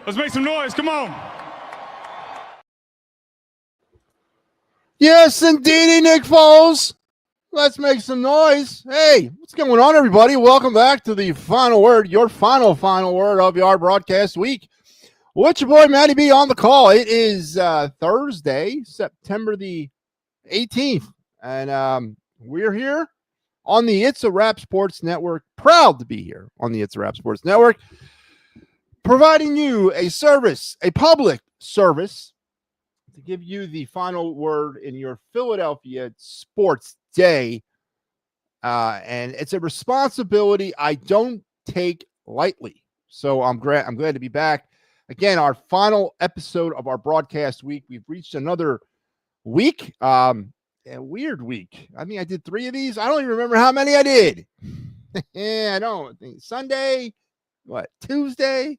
Let's make some noise. Come on. Yes, indeedy, Nick Foles. Let's make some noise. Hey, what's going on, everybody? Welcome back to the final word, your final word of your broadcast week. With your boy, MattyB, on the call. It is Thursday, September the 18th, and we're here on the It's a Wrap Sports Network. Proud to be here on the It's a Wrap Sports Network, providing you a service, a public service, to give you the final word in your Philadelphia sports day. And it's a responsibility I don't take lightly. So I'm glad to be back. Again, our final episode of our broadcast week. We've reached another week. A weird week. I mean, I did 3 of these. I don't even remember how many I did. Yeah, I don't think Sunday, Tuesday?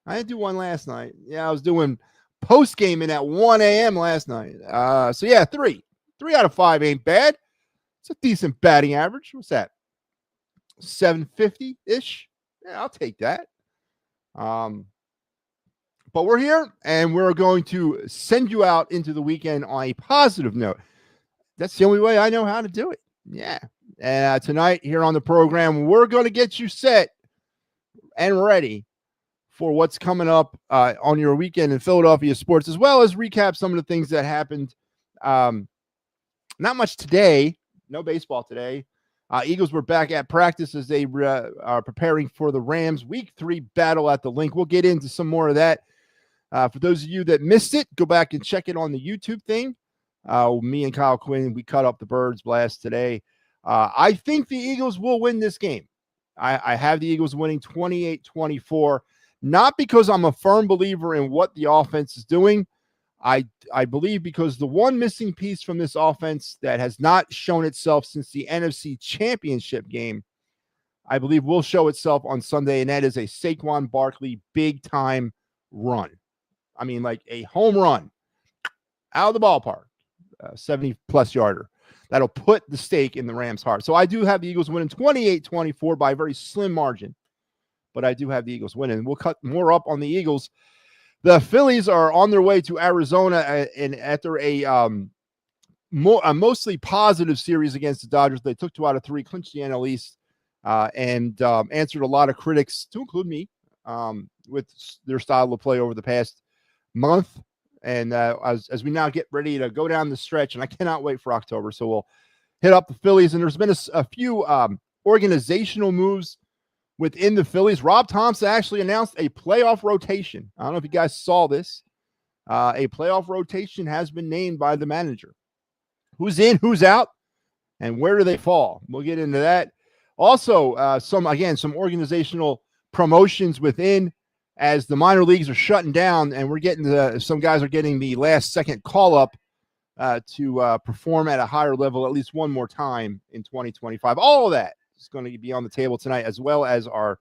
I didn't do one last night. Yeah, I was doing post gaming at 1 a.m. last night. So yeah, 3 out of 5 ain't bad. It's a decent batting average. What's that? 750-ish. Yeah, I'll take that. But we're here, and we're going to send you out into the weekend on a positive note. That's the only way I know how to do it. Yeah. And tonight here on the program, we're going to get you set and ready for what's coming up on your weekend in Philadelphia sports, as well as recap some of the things that happened. Not much today. No baseball today. Eagles were back at practice as they are preparing for the Rams Week 3 battle at the Link. We'll get into some more of that. For those of you that missed it, go back and check it on the YouTube thing. Me and Kyle Quinn, we cut up the Birds blast today. I think the Eagles will win this game. I have the Eagles winning 28-24. Not because I'm a firm believer in what the offense is doing. I believe because the one missing piece from this offense that has not shown itself since the NFC Championship game, I believe will show itself on Sunday, and that is a Saquon Barkley big-time run. I mean, like a home run out of the ballpark, 70-plus yarder. That'll put the stake in the Rams' heart. So I do have the Eagles winning 28-24 by a very slim margin. But I do have the Eagles winning. We'll cut more up on the Eagles. The Phillies are on their way to Arizona and after a mostly positive series against the Dodgers. They took 2 out of 3, clinched the NL East, and answered a lot of critics, to include me, with their style of play over the past month. And as we now get ready to go down the stretch, and I cannot wait for October, so we'll hit up the Phillies. And there's been a few organizational moves within the Phillies. Rob Thompson actually announced a playoff rotation. I don't know if you guys saw this. A playoff rotation has been named by the manager. Who's in, who's out, and where do they fall? We'll get into that. Also, some organizational promotions within as the minor leagues are shutting down, and we're getting some guys are getting the last-second call-up to perform at a higher level at least one more time in 2025. All of that is going to be on the table tonight, as well as our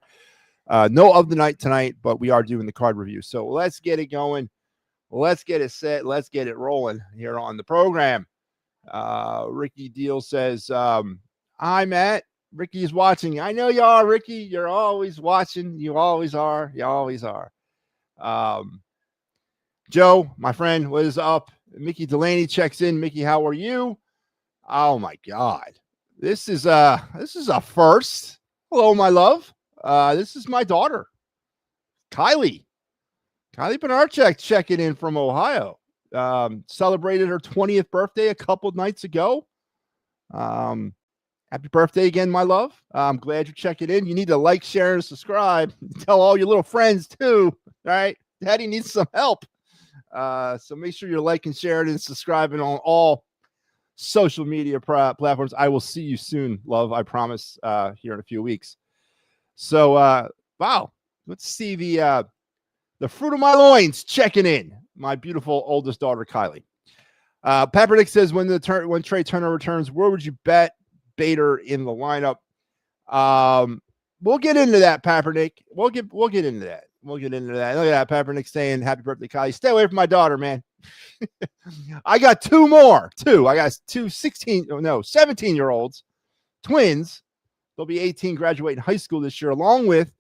no of the night tonight, but we are doing the card review. So let's get it going. Let's get it set. Let's get it rolling here on the program. Ricky Deal says, hi, Matt. Ricky is watching. I know you are, Ricky. You're always watching. You always are. You always are. Joe, my friend, what is up? Mickey Delaney checks in. Mickey, how are you? Oh, my God. This is a first. Hello, my love. This is my daughter, Kylie Benarchek, checking in from Ohio. Celebrated her 20th birthday a couple nights ago. Happy birthday again, my love. I'm glad you're checking in. You need to like, share, and subscribe. Tell all your little friends too. All right, Daddy needs some help. So make sure you're liking, sharing, and subscribing on all social media platforms. I will see you soon, love. I promise. Here in a few weeks. So, wow. Let's see the fruit of my loins checking in. My beautiful oldest daughter, Kylie. Peppernick says, when Trey Turner returns, where would you bet Bader in the lineup? We'll get into that, Peppernick. We'll get into that. Look at that. Peppernick saying, happy birthday, Kylie. Stay away from my daughter, man. I got 2 more. I got 2 17-year-olds, twins. They'll be 18, graduating high school this year, along with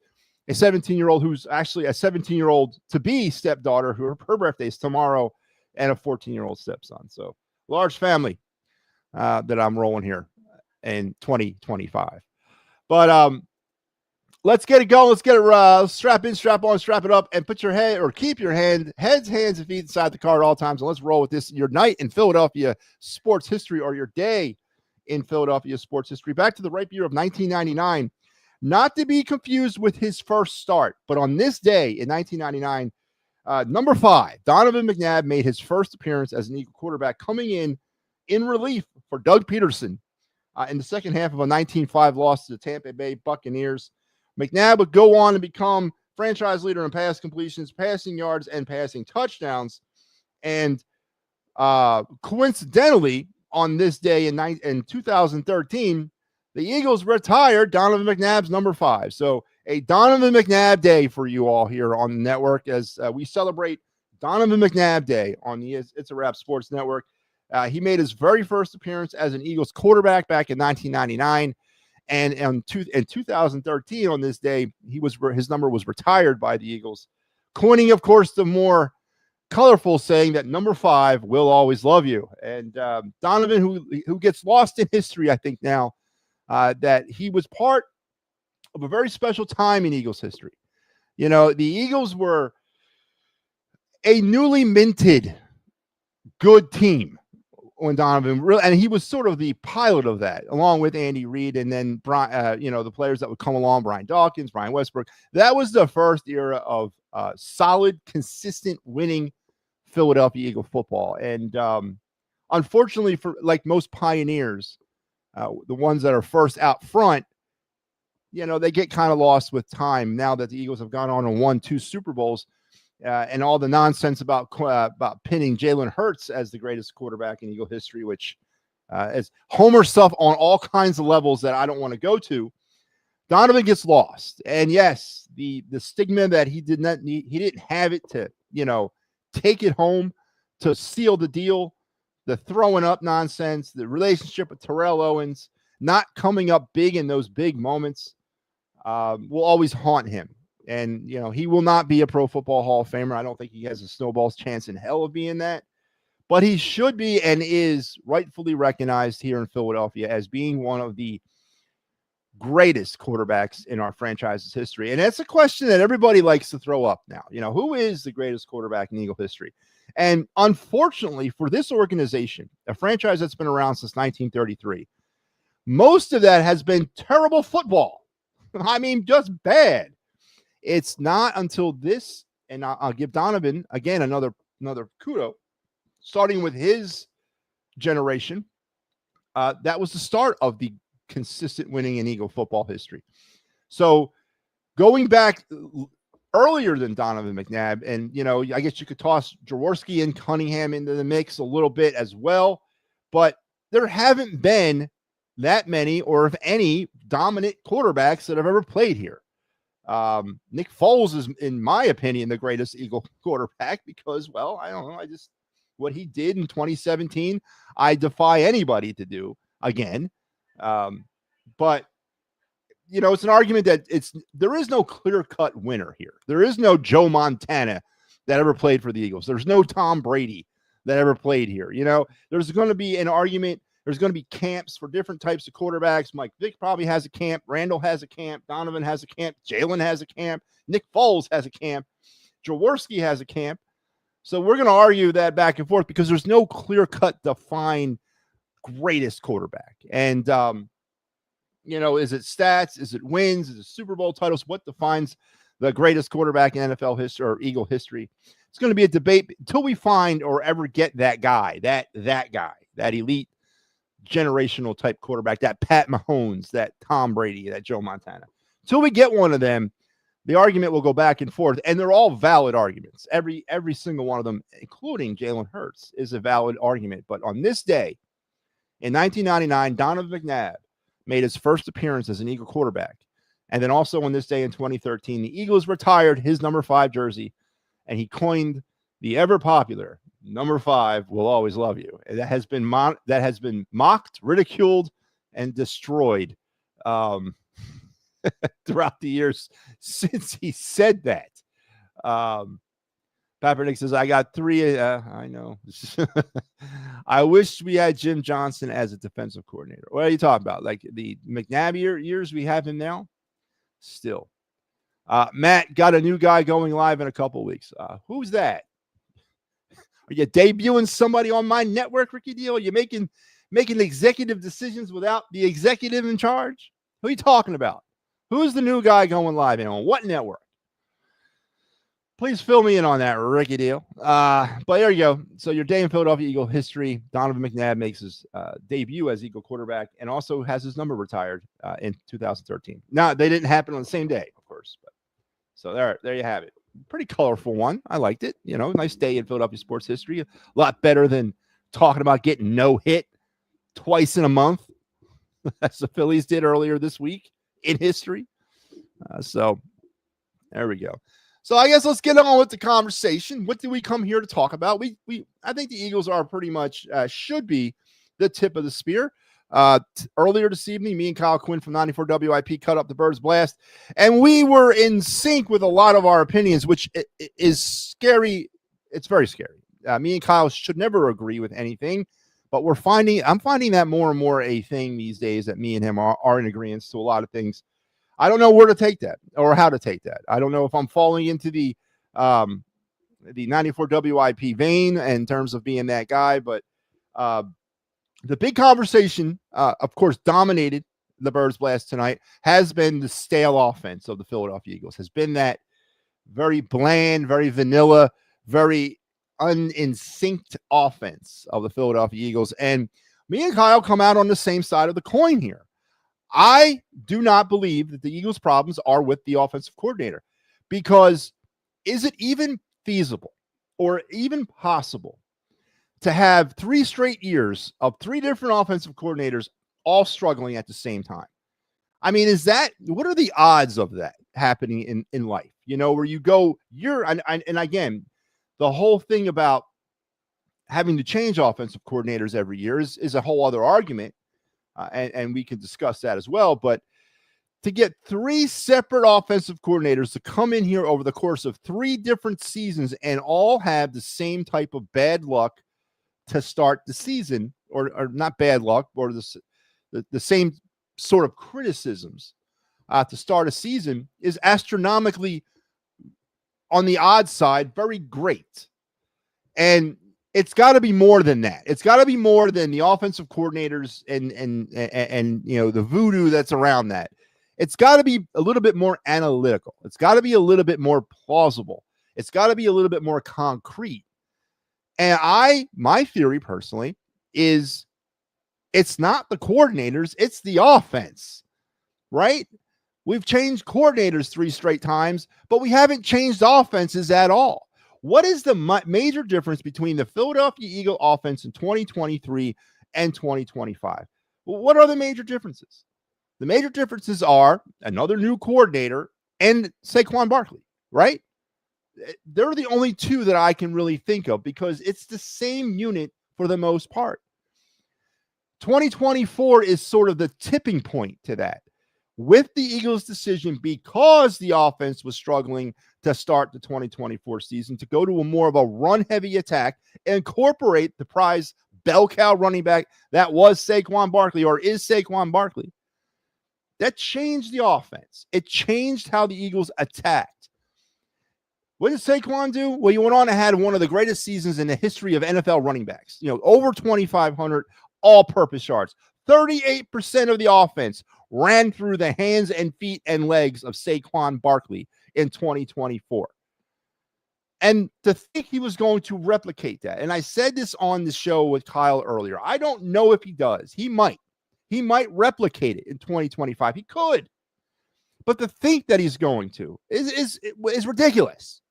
a 17-year-old who's actually a 17-year-old to-be stepdaughter, who her birthday is tomorrow, and a 14-year-old stepson. So large family that I'm rolling here in 2025. But let's get it going. Let's get it strap in, strap on, strap it up, and put your head, or keep your heads, hands, and feet inside the car at all times. And let's roll with this. Your night in Philadelphia sports history, or your day in Philadelphia sports history. Back to the ripe year of 1999. Not to be confused with his first start, but on this day in 1999, number 5, Donovan McNabb made his first appearance as an Eagle quarterback, coming in relief for Doug Peterson in the second half of a 19-5 loss to the Tampa Bay Buccaneers. McNabb would go on to become franchise leader in pass completions, passing yards, and passing touchdowns. And coincidentally, on this day in 2013, the Eagles retired Donovan McNabb's number 5. So a Donovan McNabb day for you all here on the network as we celebrate Donovan McNabb Day on the It's a Wrap Sports Network. He made his very first appearance as an Eagles quarterback back in 1999. And in 2013, on this day, his number was retired by the Eagles, coining, of course, the more colorful saying that number 5 will always love you. And Donovan, who gets lost in history, I think now, that he was part of a very special time in Eagles history. You know, the Eagles were a newly minted good team when Donovan and he was sort of the pilot of that, along with Andy Reid, and then Brian, the players that would come along, Brian Dawkins, Brian Westbrook. That was the first era of solid, consistent, winning Philadelphia Eagle football. And unfortunately, for like most pioneers, the ones that are first out front, they get kind of lost with time now that the Eagles have gone on and won 2 Super Bowls. And all the nonsense about pinning Jalen Hurts as the greatest quarterback in Eagle history, which is Homer stuff on all kinds of levels that I don't want to go to. Donovan gets lost, and yes, the stigma that he didn't have it to take it home to seal the deal, the throwing up nonsense, the relationship with Terrell Owens, not coming up big in those big moments, will always haunt him. And, he will not be a Pro Football Hall of Famer. I don't think he has a snowball's chance in hell of being that. But he should be and is rightfully recognized here in Philadelphia as being one of the greatest quarterbacks in our franchise's history. And that's a question that everybody likes to throw up now. Who is the greatest quarterback in Eagle history? And unfortunately for this organization, a franchise that's been around since 1933, most of that has been terrible football. I mean, just bad. It's not until this, and I'll give Donovan, again, another kudo, starting with his generation, that was the start of the consistent winning in Eagle football history. So going back earlier than Donovan McNabb, and, I guess you could toss Jaworski and Cunningham into the mix a little bit as well, but there haven't been that many, or if any, dominant quarterbacks that have ever played here. Nick Foles is, in my opinion, the greatest Eagle quarterback because, well, I don't know. What he did in 2017, I defy anybody to do again. But, it's an argument that there is no clear-cut winner here. There is no Joe Montana that ever played for the Eagles. There's no Tom Brady that ever played here. There's going to be an argument. There's going to be camps for different types of quarterbacks. Mike Vick probably has a camp. Randall has a camp. Donovan has a camp. Jalen has a camp. Nick Foles has a camp. Jaworski has a camp. So we're going to argue that back and forth because there's no clear-cut, defined greatest quarterback. And, is it stats? Is it wins? Is it Super Bowl titles? What defines the greatest quarterback in NFL history or Eagle history? It's going to be a debate until we find or ever get that guy, that guy, that elite generational type quarterback, that Pat Mahomes, that Tom Brady, that Joe Montana. Until we get one of them, the argument will go back and forth, and they're all valid arguments. Every single one of them, including Jalen Hurts, is a valid argument. But on this day, in 1999, Donovan McNabb made his first appearance as an Eagle quarterback. And then also on this day in 2013, the Eagles retired his number 5 jersey, and he coined the ever-popular number 5 will always love you. And that has been mocked, ridiculed, and destroyed throughout the years since he said that. Kaepernick says, I got three. I know. I wish we had Jim Johnson as a defensive coordinator. What are you talking about? Like the McNabb years we have him now? Still. Matt, got a new guy going live in a couple weeks. Who's that? Are you debuting somebody on my network, Ricky Deal? Are you making executive decisions without the executive in charge? Who are you talking about? Who's the new guy going live and on what network? Please fill me in on that, Ricky Deal. But there you go. So your day in Philadelphia Eagle history. Donovan McNabb makes his debut as Eagle quarterback and also has his number retired in 2013. Now, they didn't happen on the same day, of course. But so there you have it. Pretty colorful one. I liked it. You know, nice day in Philadelphia sports history. A lot better than talking about getting no hit twice in a month, as the Phillies did earlier this week in history. So there we go. So I guess let's get on with the conversation. What do we come here to talk about? I think the Eagles are pretty much should be the tip of the spear. Earlier this evening, me and Kyle Quinn from 94 WIP cut up the Birds Blast, and we were in sync with a lot of our opinions, which is scary. It's very scary. Me and Kyle should never agree with anything, but I'm finding that more and more a thing these days that me and him are in agreement to a lot of things. I don't know where to take that or how to take that. I don't know if I'm falling into the 94 WIP vein in terms of being that guy, but the big conversation, of course, dominated the Birds Blast tonight, has been the stale offense of the Philadelphia Eagles, has been that very bland, very vanilla, very uninsynct offense of the Philadelphia Eagles. And me and Kyle come out on the same side of the coin here. I do not believe that the Eagles' problems are with the offensive coordinator, because is it even feasible or even possible to have 3 straight years of 3 different offensive coordinators all struggling at the same time? I mean, what are the odds of that happening in life? You know, where you go, and again, the whole thing about having to change offensive coordinators every year is a whole other argument. And we can discuss that as well. But to get 3 separate offensive coordinators to come in here over the course of 3 different seasons and all have the same type of bad luck to start the season, or not bad luck, or the same sort of criticisms to start a season is astronomically, on the odd side, very great. And it's got to be more than that. It's got to be more than the offensive coordinators and you know, the voodoo that's around that. It's got to be a little bit more analytical. It's got to be a little bit more plausible. It's got to be a little bit more concrete. And my theory personally is it's not the coordinators, it's the offense, right? We've changed coordinators 3 straight times, but we haven't changed offenses at all. What is the major difference between the Philadelphia Eagle offense in 2023 and 2025? Well, what are the major differences? The major differences are another new coordinator and Saquon Barkley, right? They're the only 2 that I can really think of, because it's the same unit for the most part. 2024 is sort of the tipping point to that, with the Eagles' decision, because the offense was struggling to start the 2024 season, to go to a more of a run-heavy attack, incorporate the prize bell cow running back that was Saquon Barkley, or is Saquon Barkley. That changed the offense. It changed how the Eagles attacked. What did Saquon do? Well, he went on and had one of the greatest seasons in the history of NFL running backs. You know, over 2,500 all-purpose yards. 38% of the offense ran through the hands and feet and legs of Saquon Barkley in 2024. And to think he was going to replicate that, and I said this on the show with Kyle earlier, I don't know if he does. He might. He might replicate it in 2025. He could. But to think that he's going to is ridiculous.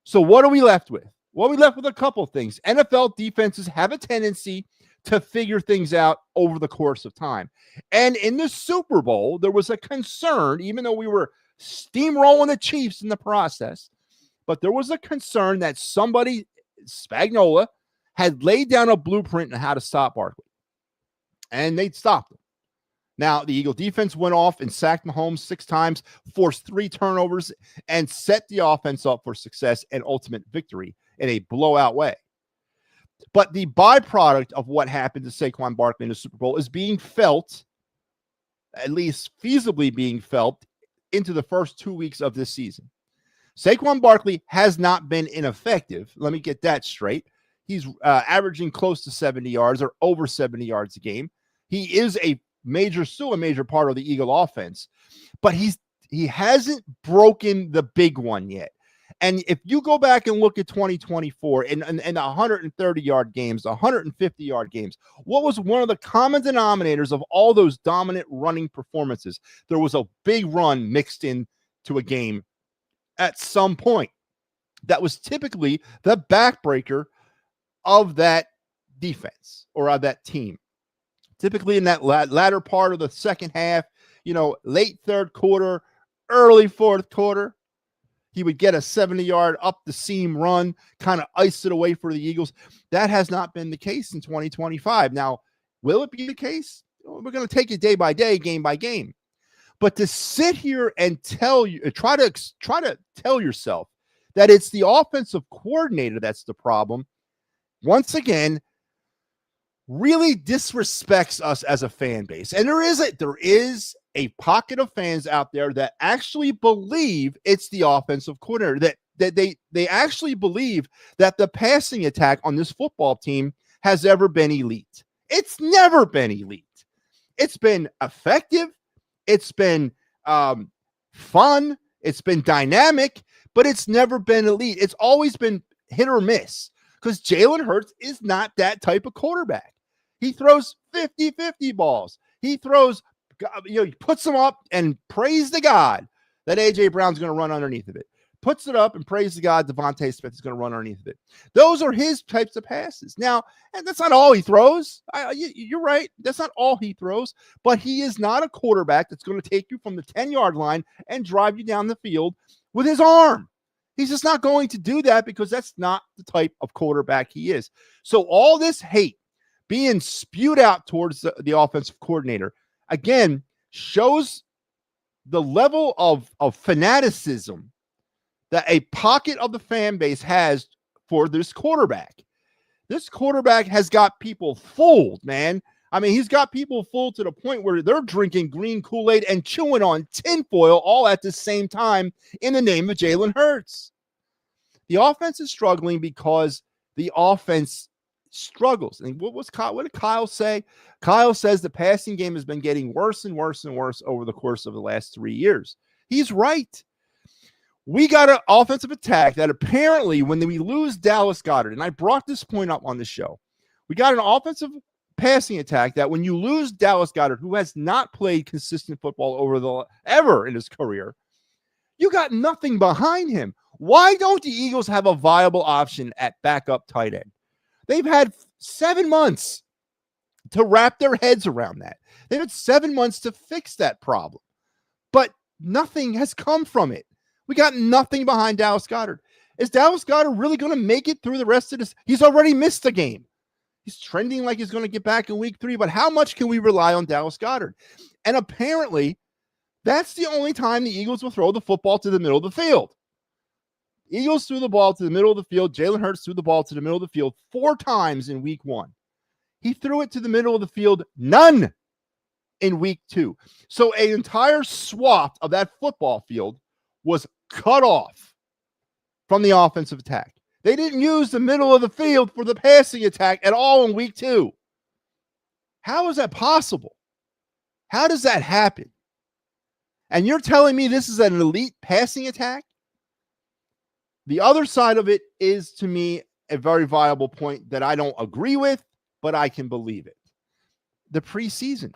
So what are we left with? Well, we left with a couple things. NFL defenses have a tendency to figure things out over the course of time. And in the Super Bowl, there was a concern, even though we were steamrolling the Chiefs in the process, but there was a concern that somebody, Spagnuolo, had laid down a blueprint on how to stop Barkley. And they'd stopped him. Now, the Eagle defense went off and sacked Mahomes 6 times, forced 3 turnovers, and set the offense up for success and ultimate victory in a blowout way. But the byproduct of what happened to Saquon Barkley in the Super Bowl is being felt, at least feasibly being felt, into the first 2 weeks of this season. Saquon Barkley has not been ineffective. Let me get that straight. He's averaging close to 70 yards or over 70 yards a game. He is still a major part of the Eagle offense, but he hasn't broken the big one yet. And if you go back and look at 2024 and the 130-yard games, the 150-yard games, what was one of the common denominators of all those dominant running performances? There was a big run mixed in to a game at some point. That was typically the backbreaker of that defense or of that team. Typically in that latter part of the second half, late third quarter, early fourth quarter, he would get a 70-yard up the seam run, kind of ice it away for the Eagles. That has not been the case in 2025. Now, will it be the case? We're going to take it day by day, game by game. But to sit here and try to tell yourself that it's the offensive coordinator that's the problem, once again, really disrespects us as a fan base. And there is a pocket of fans out there that actually believe it's the offensive coordinator, that they actually believe that the passing attack on this football team has ever been elite. It's never been elite. It's been effective. It's been fun. It's been dynamic, but it's never been elite. It's always been hit or miss because Jalen Hurts is not that type of quarterback. He throws 50-50 balls. He throws, he puts them up and praise to God that A.J. Brown's going to run underneath of it. Puts it up and praise to God Devontae Smith is going to run underneath of it. Those are his types of passes. Now, and that's not all he throws. You're right. That's not all he throws. But he is not a quarterback that's going to take you from the 10-yard line and drive you down the field with his arm. He's just not going to do that because that's not the type of quarterback he is. So all this hate being spewed out towards the offensive coordinator, again, shows the level of fanaticism that a pocket of the fan base has for this quarterback. This quarterback has got people fooled, man. I mean, he's got people fooled to the point where they're drinking green Kool-Aid and chewing on tinfoil all at the same time in the name of Jalen Hurts. The offense is struggling because the offense struggles. And what did Kyle say? Kyle says the passing game has been getting worse and worse and worse over the course of the last 3 years. He's right. We got an offensive attack that apparently when we lose Dallas Goedert, and I brought this point up on the show, we got an offensive passing attack that when you lose Dallas Goedert, who has not played consistent football ever in his career, you got nothing behind him. Why don't the Eagles have a viable option at backup tight end? They've had 7 months to wrap their heads around that. They've had 7 months to fix that problem, but nothing has come from it. We got nothing behind Dallas Goedert. Is Dallas Goedert really going to make it through the rest of this? He's already missed a game. He's trending like he's going to get back in week 3, but how much can we rely on Dallas Goedert? And apparently, that's the only time the Eagles will throw the football to the middle of the field. Eagles threw the ball to the middle of the field. Jalen Hurts threw the ball to the middle of the field 4 times in week 1. He threw it to the middle of the field, none in week 2. So an entire swath of that football field was cut off from the offensive attack. They didn't use the middle of the field for the passing attack at all in week 2. How is that possible? How does that happen? And you're telling me this is an elite passing attack? The other side of it is, to me, a very viable point that I don't agree with, but I can believe it. The preseason,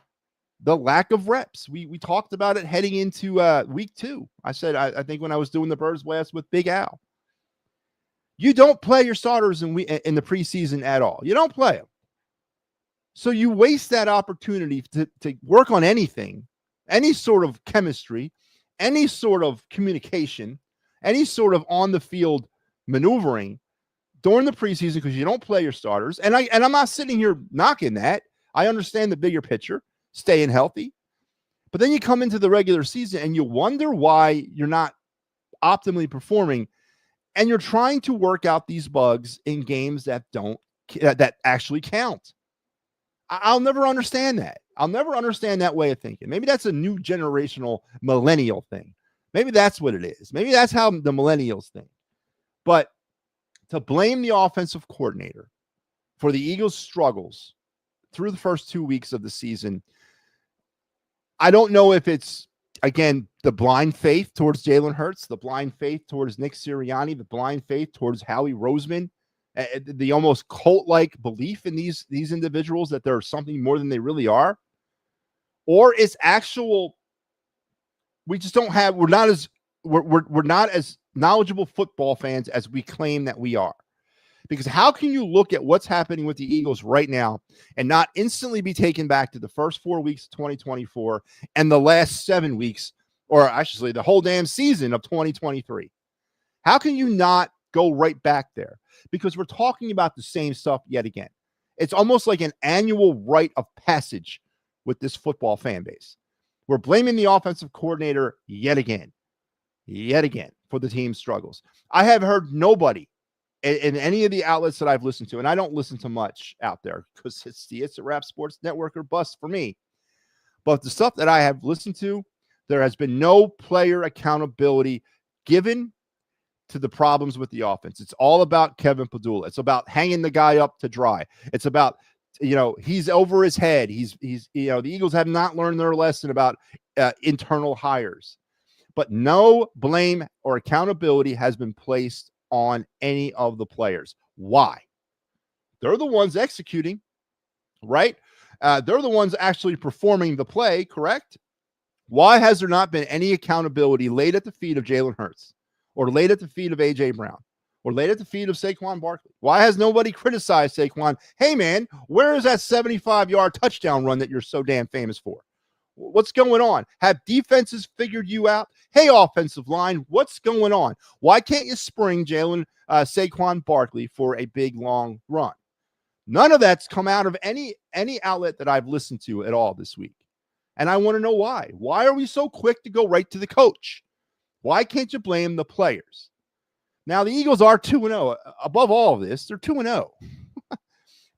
the lack of reps. We talked about it heading into week 2. I said, I think when I was doing the Birds Blast with Big Al, you don't play your starters in the preseason at all. You don't play them. So you waste that opportunity to work on anything, any sort of chemistry, any sort of communication, any sort of on-the-field maneuvering during the preseason because you don't play your starters. And I'm not sitting here knocking that. I understand the bigger picture, staying healthy, But then you come into the regular season and you wonder why you're not optimally performing, and you're trying to work out these bugs in games that actually count. I'll never understand that. I'll never understand that way of thinking. Maybe that's a new generational millennial thing. Maybe that's what it is. Maybe that's how the millennials think. But to blame the offensive coordinator for the Eagles' struggles through the first 2 weeks of the season, I don't know if it's, again, the blind faith towards Jalen Hurts, the blind faith towards Nick Sirianni, the blind faith towards Howie Roseman, the almost cult-like belief in these individuals that they're something more than they really are, or it's actual. We just don't have. We're not as knowledgeable football fans as we claim that we are. Because how can you look at what's happening with the Eagles right now and not instantly be taken back to the first 4 weeks of 2024 and the last 7 weeks, or I should say the whole damn season of 2023? How can you not go right back there? Because we're talking about the same stuff yet again. It's almost like an annual rite of passage with this football fan base. We're blaming the offensive coordinator yet again for the team's struggles. I have heard nobody in any of the outlets that I've listened to, and I don't listen to much out there because it's the It's a Wrap Sports Network or bust for me. But the stuff that I have listened to, there has been no player accountability given to the problems with the offense. It's all about Kevin Padula. It's about hanging the guy up to dry. It's about, he's over his head. He's the Eagles have not learned their lesson about internal hires. But no blame or accountability has been placed on any of the players. Why? They're the ones executing, right? They're the ones actually performing the play, correct? Why has there not been any accountability laid at the feet of Jalen Hurts, or laid at the feet of A.J. Brown, or laid at the feet of Saquon Barkley? Why has nobody criticized Saquon? Hey, man, where is that 75-yard touchdown run that you're so damn famous for? What's going on? Have defenses figured you out? Hey, offensive line, what's going on? Why can't you spring Saquon Barkley for a big, long run? None of that's come out of any outlet that I've listened to at all this week. And I want to know why. Why are we so quick to go right to the coach? Why can't you blame the players? Now, the Eagles are 2-0. Above all of this, they're 2-0.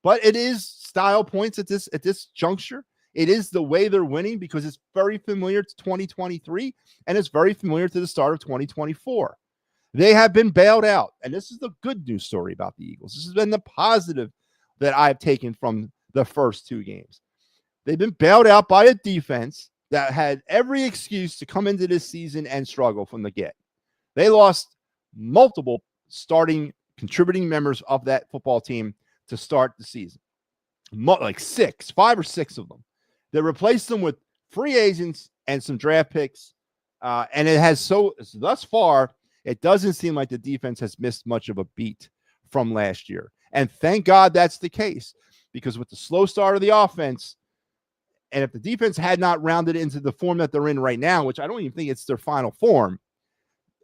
But it is style points at this juncture. It is the way they're winning because it's very familiar to 2023 and it's very familiar to the start of 2024. They have been bailed out. And this is the good news story about the Eagles. This has been the positive that I've taken from the first 2 games. They've been bailed out by a defense that had every excuse to come into this season and struggle from the get. They lost multiple starting contributing members of that football team to start the season. Like 5 or 6 of them. They replaced them with free agents and some draft picks. And it has thus far, it doesn't seem like the defense has missed much of a beat from last year. And thank God that's the case, because with the slow start of the offense, and if the defense had not rounded into the form that they're in right now, which I don't even think it's their final form,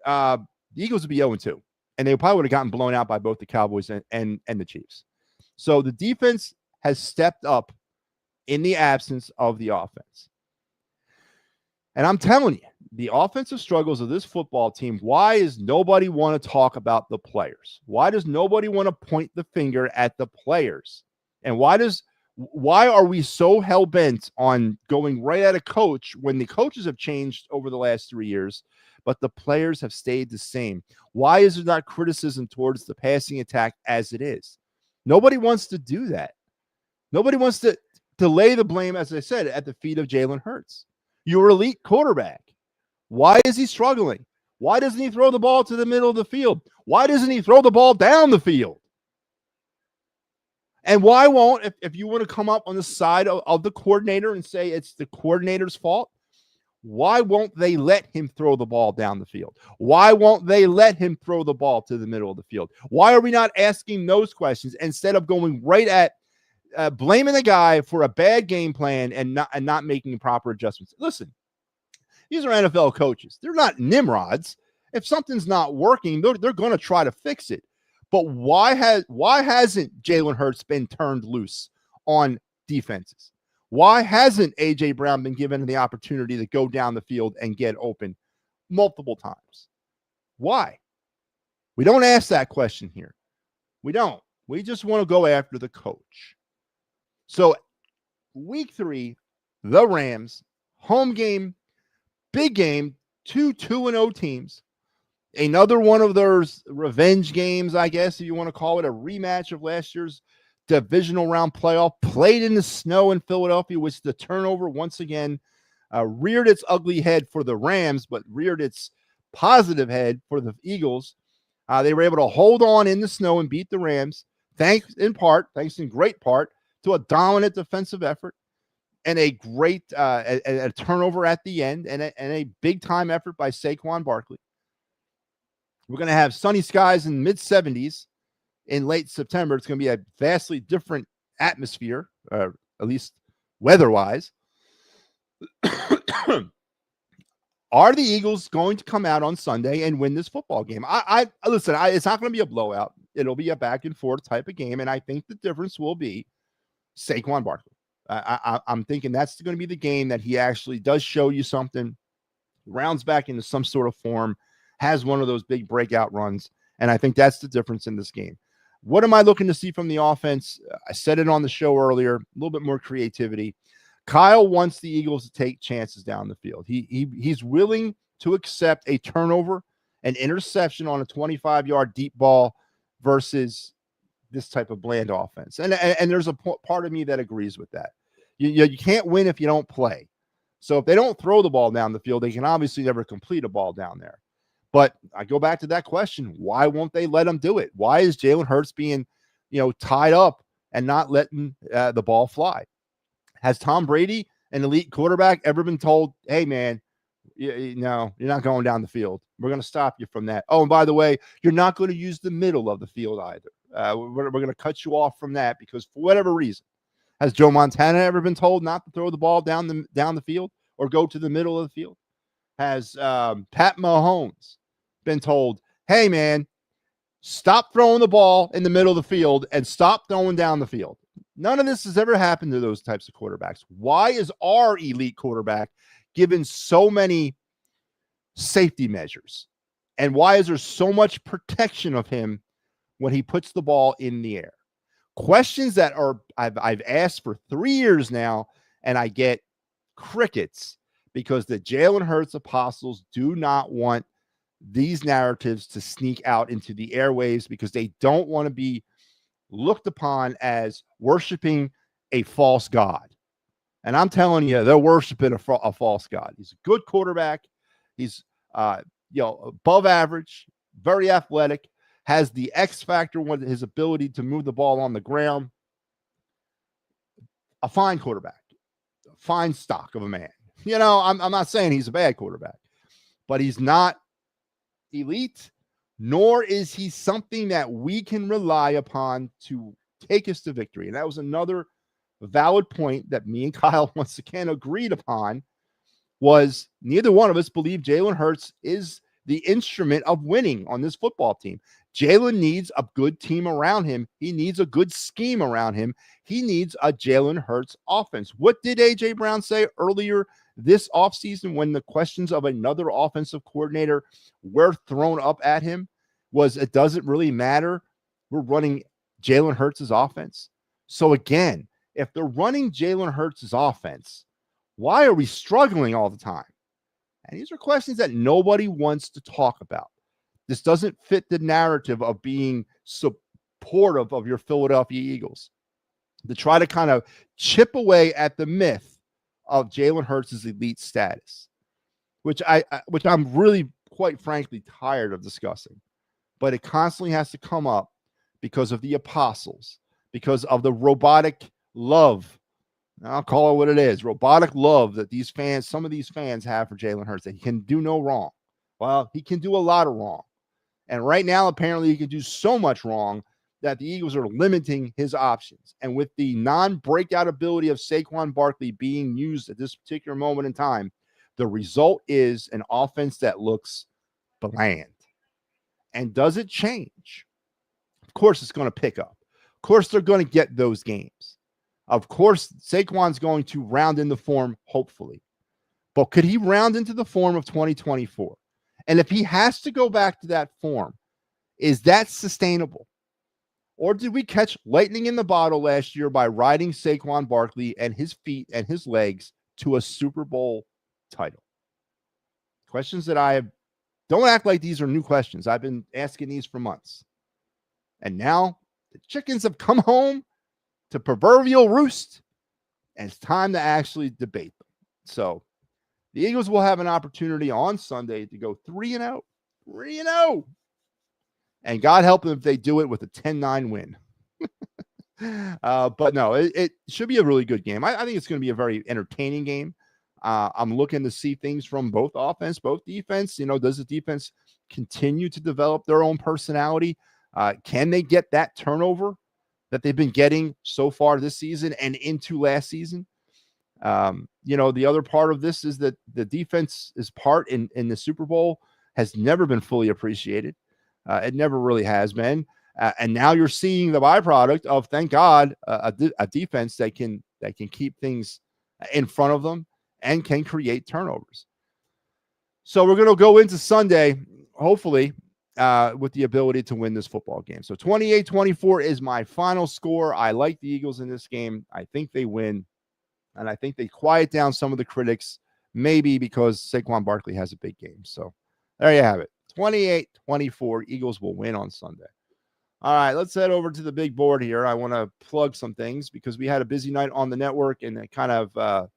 the Eagles would be 0-2. And they probably would have gotten blown out by both the Cowboys and the Chiefs. So the defense has stepped up in the absence of the offense. And I'm telling you, the offensive struggles of this football team, why does nobody want to talk about the players? Why does nobody want to point the finger at the players? And why are we so hell-bent on going right at a coach when the coaches have changed over the last 3 years, but the players have stayed the same? Why is there not criticism towards the passing attack as it is? Nobody wants to do that. Nobody wants to lay the blame, as I said, at the feet of Jalen Hurts. Your elite quarterback. Why is he struggling? Why doesn't he throw the ball to the middle of the field? Why doesn't he throw the ball down the field? And why won't, if you want to come up on the side of the coordinator and say it's the coordinator's fault, why won't they let him throw the ball down the field? Why won't they let him throw the ball to the middle of the field? Why are we not asking those questions instead of going right at blaming the guy for a bad game plan and not making proper adjustments? Listen, these are NFL coaches. They're not Nimrods. If something's not working, they're going to try to fix it. But why hasn't Jalen Hurts been turned loose on defenses? Why hasn't A.J. Brown been given the opportunity to go down the field and get open multiple times? Why? We don't ask that question here. We don't. We just want to go after the coach. So week 3, the Rams, home game, big game, 2-2-0 teams. Another one of those revenge games, I guess, if you want to call it, a rematch of last year's divisional round playoff, played in the snow in Philadelphia, which the turnover once again reared its ugly head for the Rams, but reared its positive head for the Eagles. They were able to hold on in the snow and beat the Rams, thanks in great part to a dominant defensive effort and a great a turnover at the end and a big-time effort by Saquon Barkley. We're going to have sunny skies in mid-70s in late September. It's going to be a vastly different atmosphere, at least weather-wise. Are the Eagles going to come out on Sunday and win this football game? I listen, it's not going to be a blowout. It'll be a back-and-forth type of game, and I think the difference will be Saquon Barkley. I'm thinking that's going to be the game that he actually does show you something, rounds back into some sort of form, has one of those big breakout runs, and I think that's the difference in this game. What am I looking to see from the offense? I said it on the show earlier, a little bit more creativity. Kyle wants the Eagles to take chances down the field. He's willing to accept a turnover, an interception on a 25-yard deep ball versus this type of bland offense. And there's a part of me that agrees with that. You can't win if you don't play. So if they don't throw the ball down the field, they can obviously never complete a ball down there. But I go back to that question. Why won't they let him do it? Why is Jalen Hurts being, tied up and not letting the ball fly? Has Tom Brady, an elite quarterback, ever been told, hey, man, no, you're not going down the field. We're going to stop you from that. Oh, and by the way, you're not going to use the middle of the field either. We're going to cut you off from that because for whatever reason. Has Joe Montana ever been told not to throw the ball down the field or go to the middle of the field? Has Pat Mahomes been told, hey, man, stop throwing the ball in the middle of the field and stop throwing down the field? None of this has ever happened to those types of quarterbacks. Why is our elite quarterback given so many safety measures? And why is there so much protection of him when he puts the ball in the air? Questions that I've asked for 3 years now, and I get crickets because the Jalen Hurts apostles do not want these narratives to sneak out into the airwaves because they don't want to be looked upon as worshiping a false god. And I'm telling you, they're worshiping a false god. He's a good quarterback. He's above average, very athletic, has the X factor with his ability to move the ball on the ground. A fine quarterback, a fine stock of a man. I'm not saying he's a bad quarterback, but he's not elite, nor is he something that we can rely upon to take us to victory. And that was another valid point that me and Kyle once again agreed upon, was neither one of us believe Jalen Hurts is the instrument of winning on this football team. Jalen needs a good team around him. He needs a good scheme around him. He needs a Jalen Hurts offense. What did A.J. Brown say earlier this offseason when the questions of another offensive coordinator were thrown up at him? Was it doesn't really matter. We're running Jalen Hurts' offense. So again, if they're running Jalen Hurts' offense, why are we struggling all the time? And these are questions that nobody wants to talk about. This doesn't fit the narrative of being supportive of your Philadelphia Eagles. To try to kind of chip away at the myth of Jalen Hurts' elite status, which I'm really, quite frankly, tired of discussing. But it constantly has to come up because of the apostles, because of the robotic love. I'll call it what it is. Robotic love that some of these fans have for Jalen Hurts, that he can do no wrong. Well, he can do a lot of wrong. And right now, apparently, he can do so much wrong that the Eagles are limiting his options. And with the non-breakout ability of Saquon Barkley being used at this particular moment in time, the result is an offense that looks bland. And does it change? Of course, it's going to pick up. Of course, they're going to get those games. Of course, Saquon's going to round in the form, hopefully. But could he round into the form of 2024? And if he has to go back to that form, is that sustainable? Or did we catch lightning in the bottle last year by riding Saquon Barkley and his feet and his legs to a Super Bowl title? Questions that don't act like these are new questions. I've been asking these for months. And now the chickens have come home to proverbial roost, and it's time to actually debate them. So the Eagles will have an opportunity on Sunday to go 3-0. 3-0. And God help them if they do it with a 10-9 win. But no, it should be a really good game. I think it's going to be a very entertaining game. I'm looking to see things from both offense, both defense. Does the defense continue to develop their own personality? Can they get that turnover that they've been getting so far this season and into last season? The other part of this is that the defense's part in the Super Bowl has never been fully appreciated. It never really has been. And now you're seeing the byproduct of, thank God, a defense that can keep things in front of them and can create turnovers. So we're going to go into Sunday, hopefully, with the ability to win this football game. So 28-24 is my final score. I like the Eagles in this game. I think they win. And I think they quiet down some of the critics, maybe because Saquon Barkley has a big game. So there you have it. 28-24, Eagles will win on Sunday. All right, let's head over to the big board here. I want to plug some things because we had a busy night on the network and kind of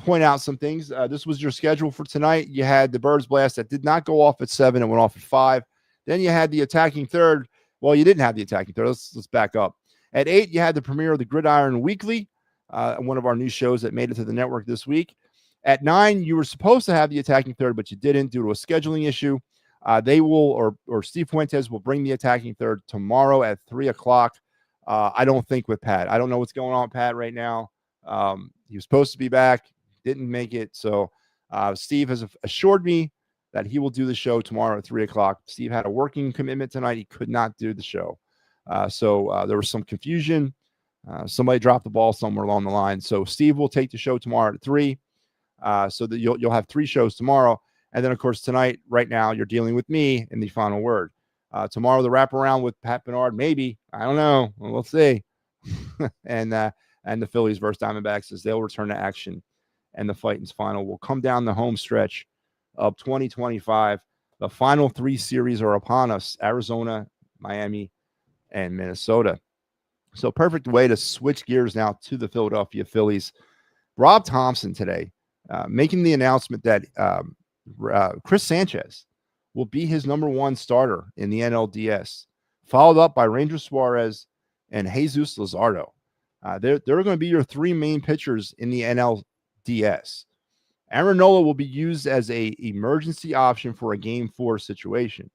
point out some things. This was your schedule for tonight. You had the Birds Blast that did not go off at 7. It went off at 5. Then you had the Attacking Third. Well, you didn't have the Attacking Third. Let's back up. At 8, you had the premiere of the Gridiron Weekly, one of our new shows that made it to the network this week. At 9, you were supposed to have the Attacking Third, but you didn't due to a scheduling issue. They will, or Steve Fuentes will bring the Attacking Third tomorrow at 3 o'clock. I don't think with Pat. I don't know what's going on with Pat right now. He was supposed to be back, didn't make it. So Steve has assured me that he will do the show tomorrow at 3 o'clock. Steve had a working commitment tonight. He could not do the show. So there was some confusion. Somebody dropped the ball somewhere along the line. So Steve will take the show tomorrow at 3. So that you'll have 3 shows tomorrow. And then, of course, tonight, right now, you're dealing with me in the final word. Tomorrow, the wraparound with Pat Bernard, maybe. I don't know. Well, we'll see. and the Phillies versus Diamondbacks as they'll return to action. And the Fightins final will come down the home stretch of 2025. The final 3 series are upon us: Arizona, Miami, and Minnesota. So perfect way to switch gears now to the Philadelphia Phillies. Rob Thompson today making the announcement that Chris Sanchez will be his number 1 starter in the NLDS, followed up by Ranger Suarez and Jesus Luzardo. They're going to be your 3 main pitchers in the NLDS. Aaron Nola will be used as a emergency option for a Game 4 situation.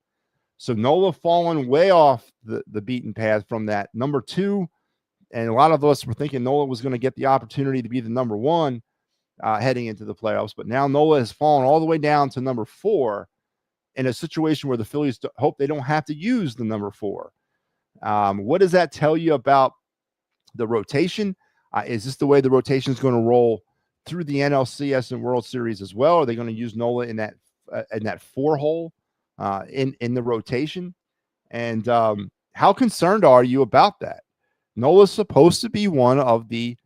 So Nola fallen way off the beaten path from that number 2, and a lot of us were thinking Nola was going to get the opportunity to be the number 1 heading into the playoffs. But now Nola has fallen all the way down to number 4 in a situation where the Phillies hope they don't have to use the number 4. What does that tell you about the rotation? Is this the way the rotation is going to roll through the NLCS and World Series as well? Are they going to use Nola in that 4 hole in the rotation? And how concerned are you about that? Nola's supposed to be one of the,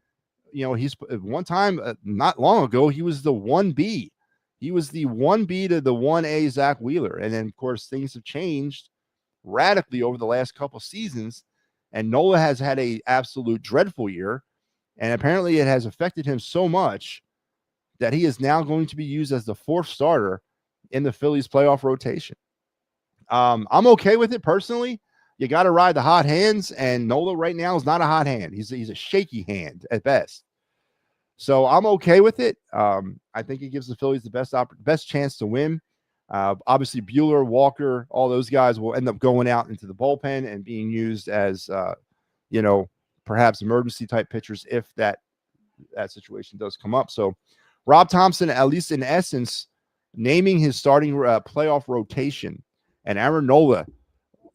he's one time, not long ago, he was the 1B. He was the 1B to the 1A Zach Wheeler. And then, of course, things have changed radically over the last couple seasons. And Nola has had a absolute dreadful year. And apparently it has affected him so much that he is now going to be used as the 4th starter in the Phillies playoff rotation. I'm okay with it personally. You got to ride the hot hands, and Nola right now is not a hot hand. He's a shaky hand at best. So I'm okay with it. I think it gives the Phillies the best chance to win. Obviously, Buehler, Walker, all those guys will end up going out into the bullpen and being used as, perhaps emergency type pitchers if that situation does come up. So Rob Thompson, at least in essence, naming his starting playoff rotation, and Aaron Nola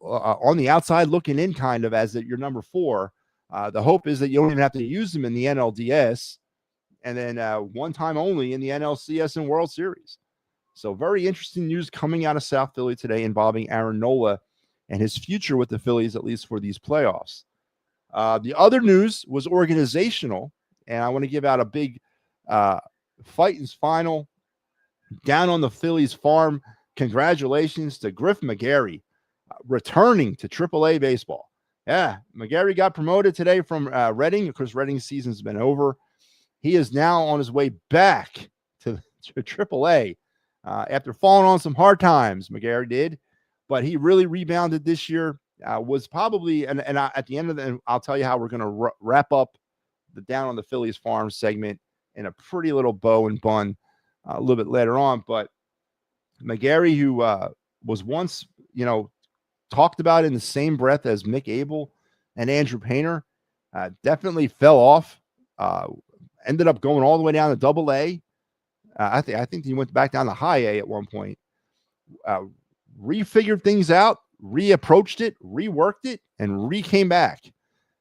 on the outside looking in kind of as your number 4. The hope is that you don't even have to use them in the NLDS, and then one time only in the NLCS and World Series. So very interesting news coming out of South Philly today involving Aaron Nola and his future with the Phillies, at least for these playoffs. The other news was organizational, and I want to give out a big Fightins final down on the Phillies farm. Congratulations to Griff McGarry returning to AAA baseball. Yeah, McGarry got promoted today from Reading. Of course, Reading's season's been over. He is now on his way back to AAA after falling on some hard times, McGarry did. But he really rebounded this year. Was probably, and at the end of the, I'll tell you how we're going to wrap up the Down on the Phillies farm segment in a pretty little bow and bun a little bit later on. But McGarry, who was once, talked about in the same breath as Mick Abel and Andrew Painter, definitely fell off. Ended up going all the way down to Double-A. I think he went back down to High A at one point. Refigured things out, reapproached it, reworked it, and came back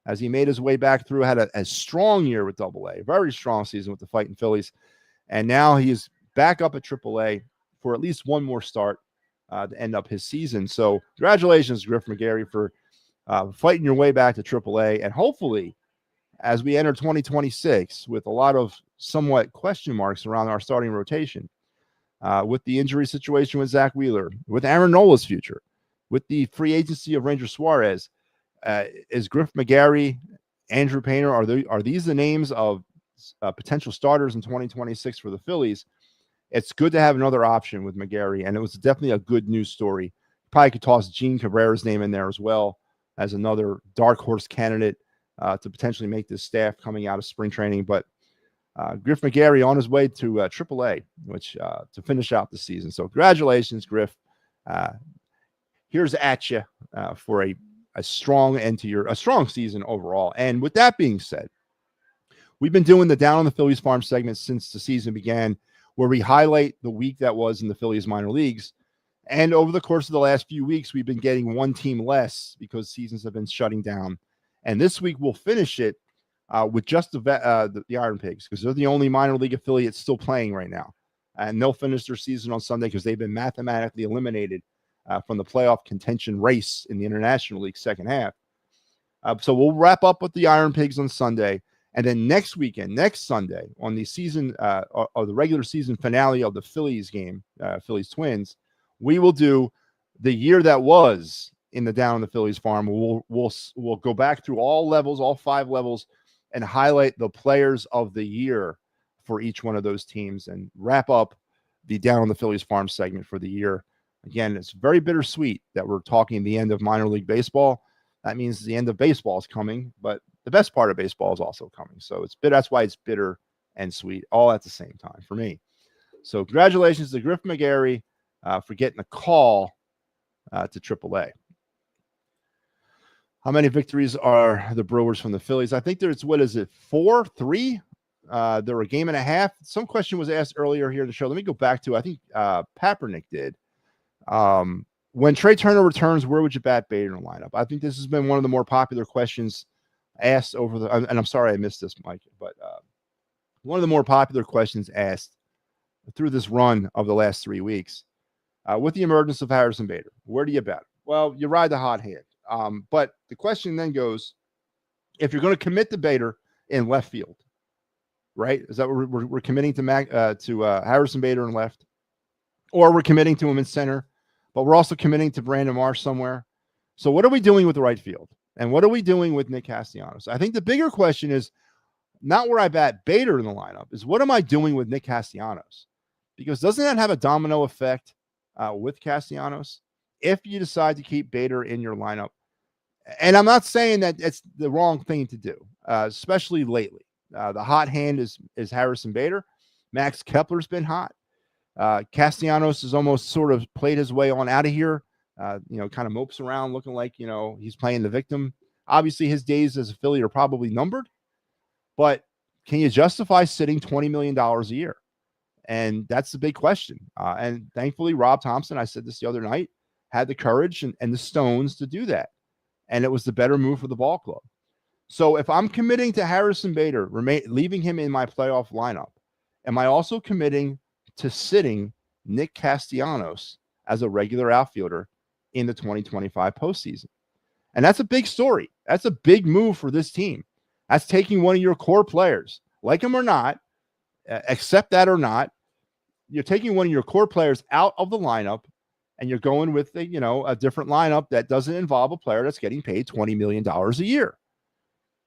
as he made his way back through. Had a strong year with Double-A, very strong season with the Fightin' Phillies, and now he is back up at Triple-A for at least one more start to end up his season. So congratulations, Griff McGarry, for fighting your way back to Triple-A, and hopefully, as we enter 2026 with a lot of somewhat question marks around our starting rotation, with the injury situation with Zach Wheeler, with Aaron Nola's future, with the free agency of Ranger Suarez, is Griff McGarry, Andrew Painter, are these the names of potential starters in 2026 for the Phillies? It's good to have another option with McGarry, and it was definitely a good news story. Probably could toss Gene Cabrera's name in there as well as another dark horse candidate to potentially make this staff coming out of spring training. But Griff McGarry on his way to AAA, which to finish out the season. So congratulations, Griff. Here's at you for a strong end to a strong season overall. And with that being said, we've been doing the Down on the Phillies farm segment since the season began, where we highlight the week that was in the Phillies minor leagues. And over the course of the last few weeks, we've been getting one team less because seasons have been shutting down. And this week we'll finish it with just the Iron Pigs, because they're the only minor league affiliate still playing right now. And they'll finish their season on Sunday because they've been mathematically eliminated from the playoff contention race in the International League second half. So we'll wrap up with the Iron Pigs on Sunday. And then next Sunday, on the season or the regular season finale of the Phillies game, Phillies Twins, we will do the year that was in the Down on the Phillies farm. We'll go back through all levels, all 5 levels, and highlight the players of the year for each one of those teams, and wrap up the Down on the Phillies farm segment for the year. Again, it's very bittersweet that we're talking the end of minor league baseball. That means the end of baseball is coming, but the best part of baseball is also coming. So it's bitter. That's why it's bitter and sweet all at the same time for me. So congratulations to Griff McGarry for getting a call to AAA. How many victories are the Brewers from the Phillies? I think there's, 4, 3? There were a game and a half. Some question was asked earlier here in the show. Let me go back to, I think Papernick did. When Trey Turner returns, where would you bat Bader in the lineup? I think this has been one of the more popular questions asked over the, and I'm sorry I missed this, Mike, but one of the more popular questions asked through this run of the last 3 weeks. With the emergence of Harrison Bader, where do you bet? Well, you ride the hot hand. But the question then goes, if you're going to commit to Bader in left field, right? Is that what we're committing to Harrison Bader in left? Or we're committing to him in center, but we're also committing to Brandon Marsh somewhere. So what are we doing with the right field? And what are we doing with Nick Castellanos? I think the bigger question is not where I bat Bader in the lineup, is what am I doing with Nick Castellanos? Because doesn't that have a domino effect with Castellanos if you decide to keep Bader in your lineup? And I'm not saying that it's the wrong thing to do, especially lately. The hot hand is Harrison Bader. Max Kepler's been hot. Castellanos has almost sort of played his way on out of here, kind of mopes around looking like, he's playing the victim. Obviously, his days as a Philly are probably numbered, but can you justify sitting $20 million a year? And that's the big question. And thankfully, Rob Thompson, I said this the other night, had the courage and the stones to do that. And it was the better move for the ball club. So if I'm committing to Harrison Bader, leaving him in my playoff lineup, am I also committing to sitting Nick Castellanos as a regular outfielder in the 2025 postseason? And that's a big story. That's a big move for this team. That's taking one of your core players, like him or not, accept that or not. You're taking one of your core players out of the lineup, and you're going with a different lineup that doesn't involve a player that's getting paid $20 million a year.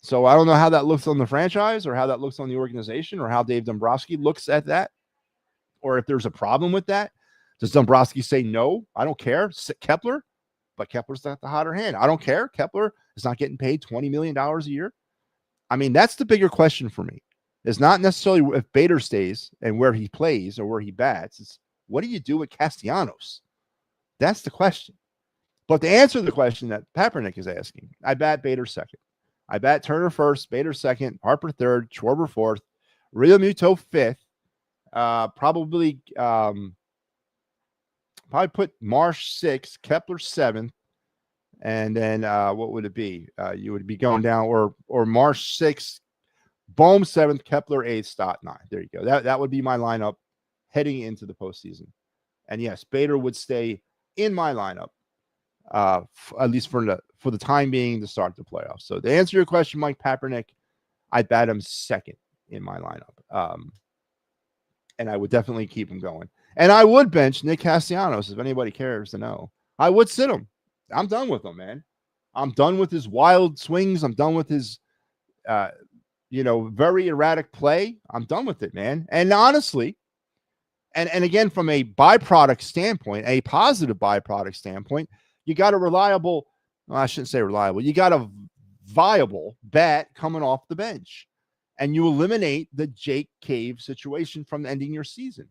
So I don't know how that looks on the franchise or how that looks on the organization or how Dave Dombrowski looks at that, or if there's a problem with that. Does Dombrowski say, no, I don't care, sit Kepler, but Kepler's not the hotter hand. I don't care. Kepler is not getting paid $20 million a year. I mean, that's the bigger question for me. It's not necessarily if Bader stays and where he plays or where he bats. It's what do you do with Castellanos? That's the question. But to answer the question that Papernick is asking, I bat Bader second. I bat Turner first, Bader second, Harper third, Schwarber fourth, Real Muto fifth. Probably put Marsh sixth, Kepler seventh, and then what would it be? You would be going down or Marsh sixth, Bohm seventh, Kepler eighth, Stott ninth. There you go. That would be my lineup heading into the postseason. And yes, Bader would stay in my lineup, at least for the time being to start the playoffs. So to answer your question, Mike Papernick, I'd bat him second in my lineup. And I would definitely keep him going. And I would bench Nick Castellanos, if anybody cares to know. I would sit him. I'm done with him, man. I'm done with his wild swings. I'm done with his, very erratic play. I'm done with it, man. And honestly, and again, from a byproduct standpoint, a positive byproduct standpoint, you got a reliable, well, I shouldn't say reliable, you got a viable bat coming off the bench. And you eliminate the Jake Cave situation from ending your season.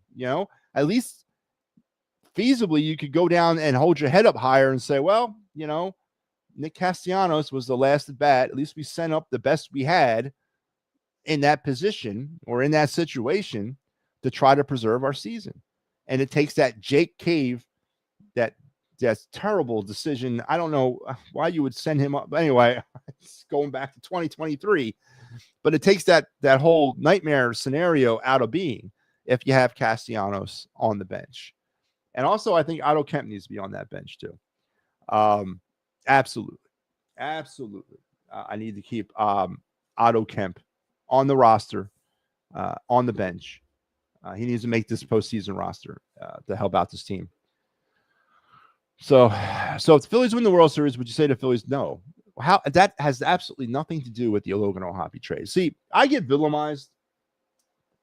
At least feasibly, you could go down and hold your head up higher and say, well, Nick Castellanos was the last at bat. At least we sent up the best we had in that position or in that situation to try to preserve our season. And it takes that Jake Cave, that's terrible decision. I don't know why you would send him up. But anyway, it's going back to 2023. But it takes that whole nightmare scenario out of being if you have Castellanos on the bench. And also, I think Otto Kemp needs to be on that bench too. Absolutely. I need to keep Otto Kemp on the roster, on the bench. He needs to make this postseason roster to help out this team. So if the Phillies win the World Series, would you say the Phillies no? How that has absolutely nothing to do with the Logan O'Hoppe trade. See, I get villainized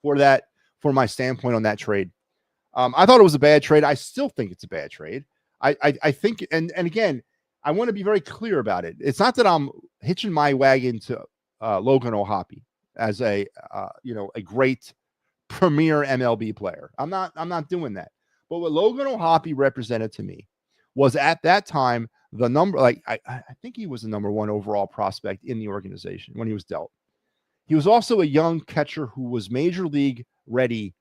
for my standpoint on that trade. I thought it was a bad trade. I still think it's a bad trade. I think, and again, I want to be very clear about it. It's not that I'm hitching my wagon to Logan O'Hoppe as a great premier MLB player. I'm not doing that. But what Logan O'Hoppe represented to me was at that time the number, I think he was the number one overall prospect in the organization when he was dealt. He was also a young catcher who was major league ready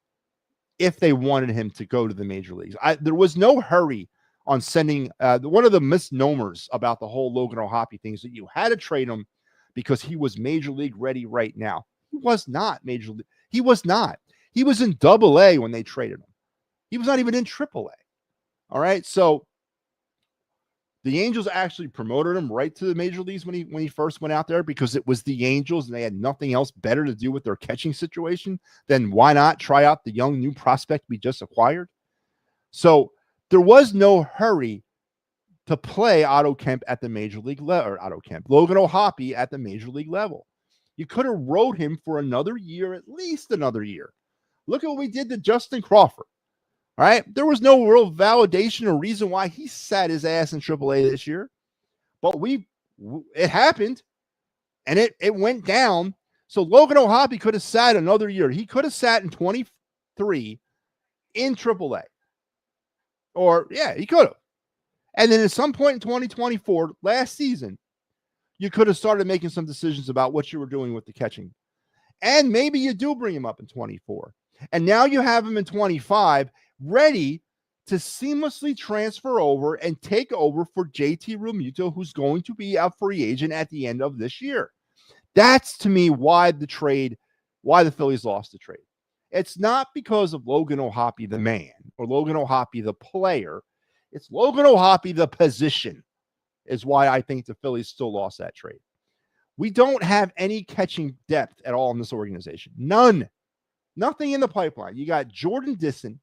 if they wanted him to go to the major leagues. There was no hurry on sending. One of the misnomers about the whole Logan O'Hoppe thing is that you had to trade him because he was major league ready right now. He was not major league. He was not. He was in Double-A when they traded him. He was not even in Triple-A. All right, so the Angels actually promoted him right to the major leagues when he first went out there because it was the Angels and they had nothing else better to do with their catching situation. Then why not try out the young new prospect we just acquired? So there was no hurry to play Otto Kemp at the major league level, Logan O'Hoppe at the major league level. You could have rode him for another year, at least another year. Look at what we did to Justin Crawford. All right. There was no real validation or reason why he sat his ass in AAA this year. But it happened and it went down. So Logan O'Hoppe could have sat another year. He could have sat in 23 in AAA. Or, yeah, he could have. And then at some point in 2024, last season, you could have started making some decisions about what you were doing with the catching. And maybe you do bring him up in 24. And now you have him in 25 ready to seamlessly transfer over and take over for JT Realmuto, who's going to be a free agent at the end of this year. That's to me why the Phillies lost the trade. It's not because of Logan O'Hoppe, the man, or Logan O'Hoppe, the player. It's Logan O'Hoppe, the position, is why I think the Phillies still lost that trade. We don't have any catching depth at all in this organization. None. Nothing in the pipeline. You got Jordan Disson,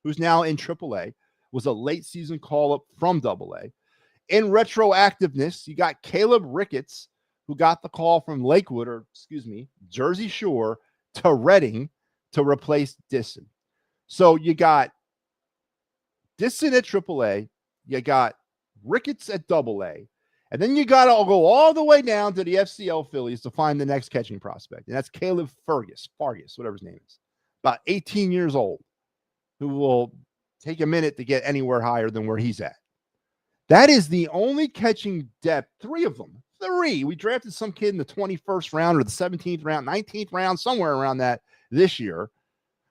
who's now in AAA, was a late season call-up from AA. In retroactiveness, you got Caleb Ricketts, who got the call from Jersey Shore to Reading to replace Disson. So you got Disson at AAA, you got Ricketts at AA, and then you got to go all the way down to the FCL Phillies to find the next catching prospect, and that's Caleb Fargas, whatever his name is, about 18 years old, who will take a minute to get anywhere higher than where he's at. That is the only catching depth, three of them. We drafted some kid in the 21st round or the 17th round, 19th round, somewhere around that this year.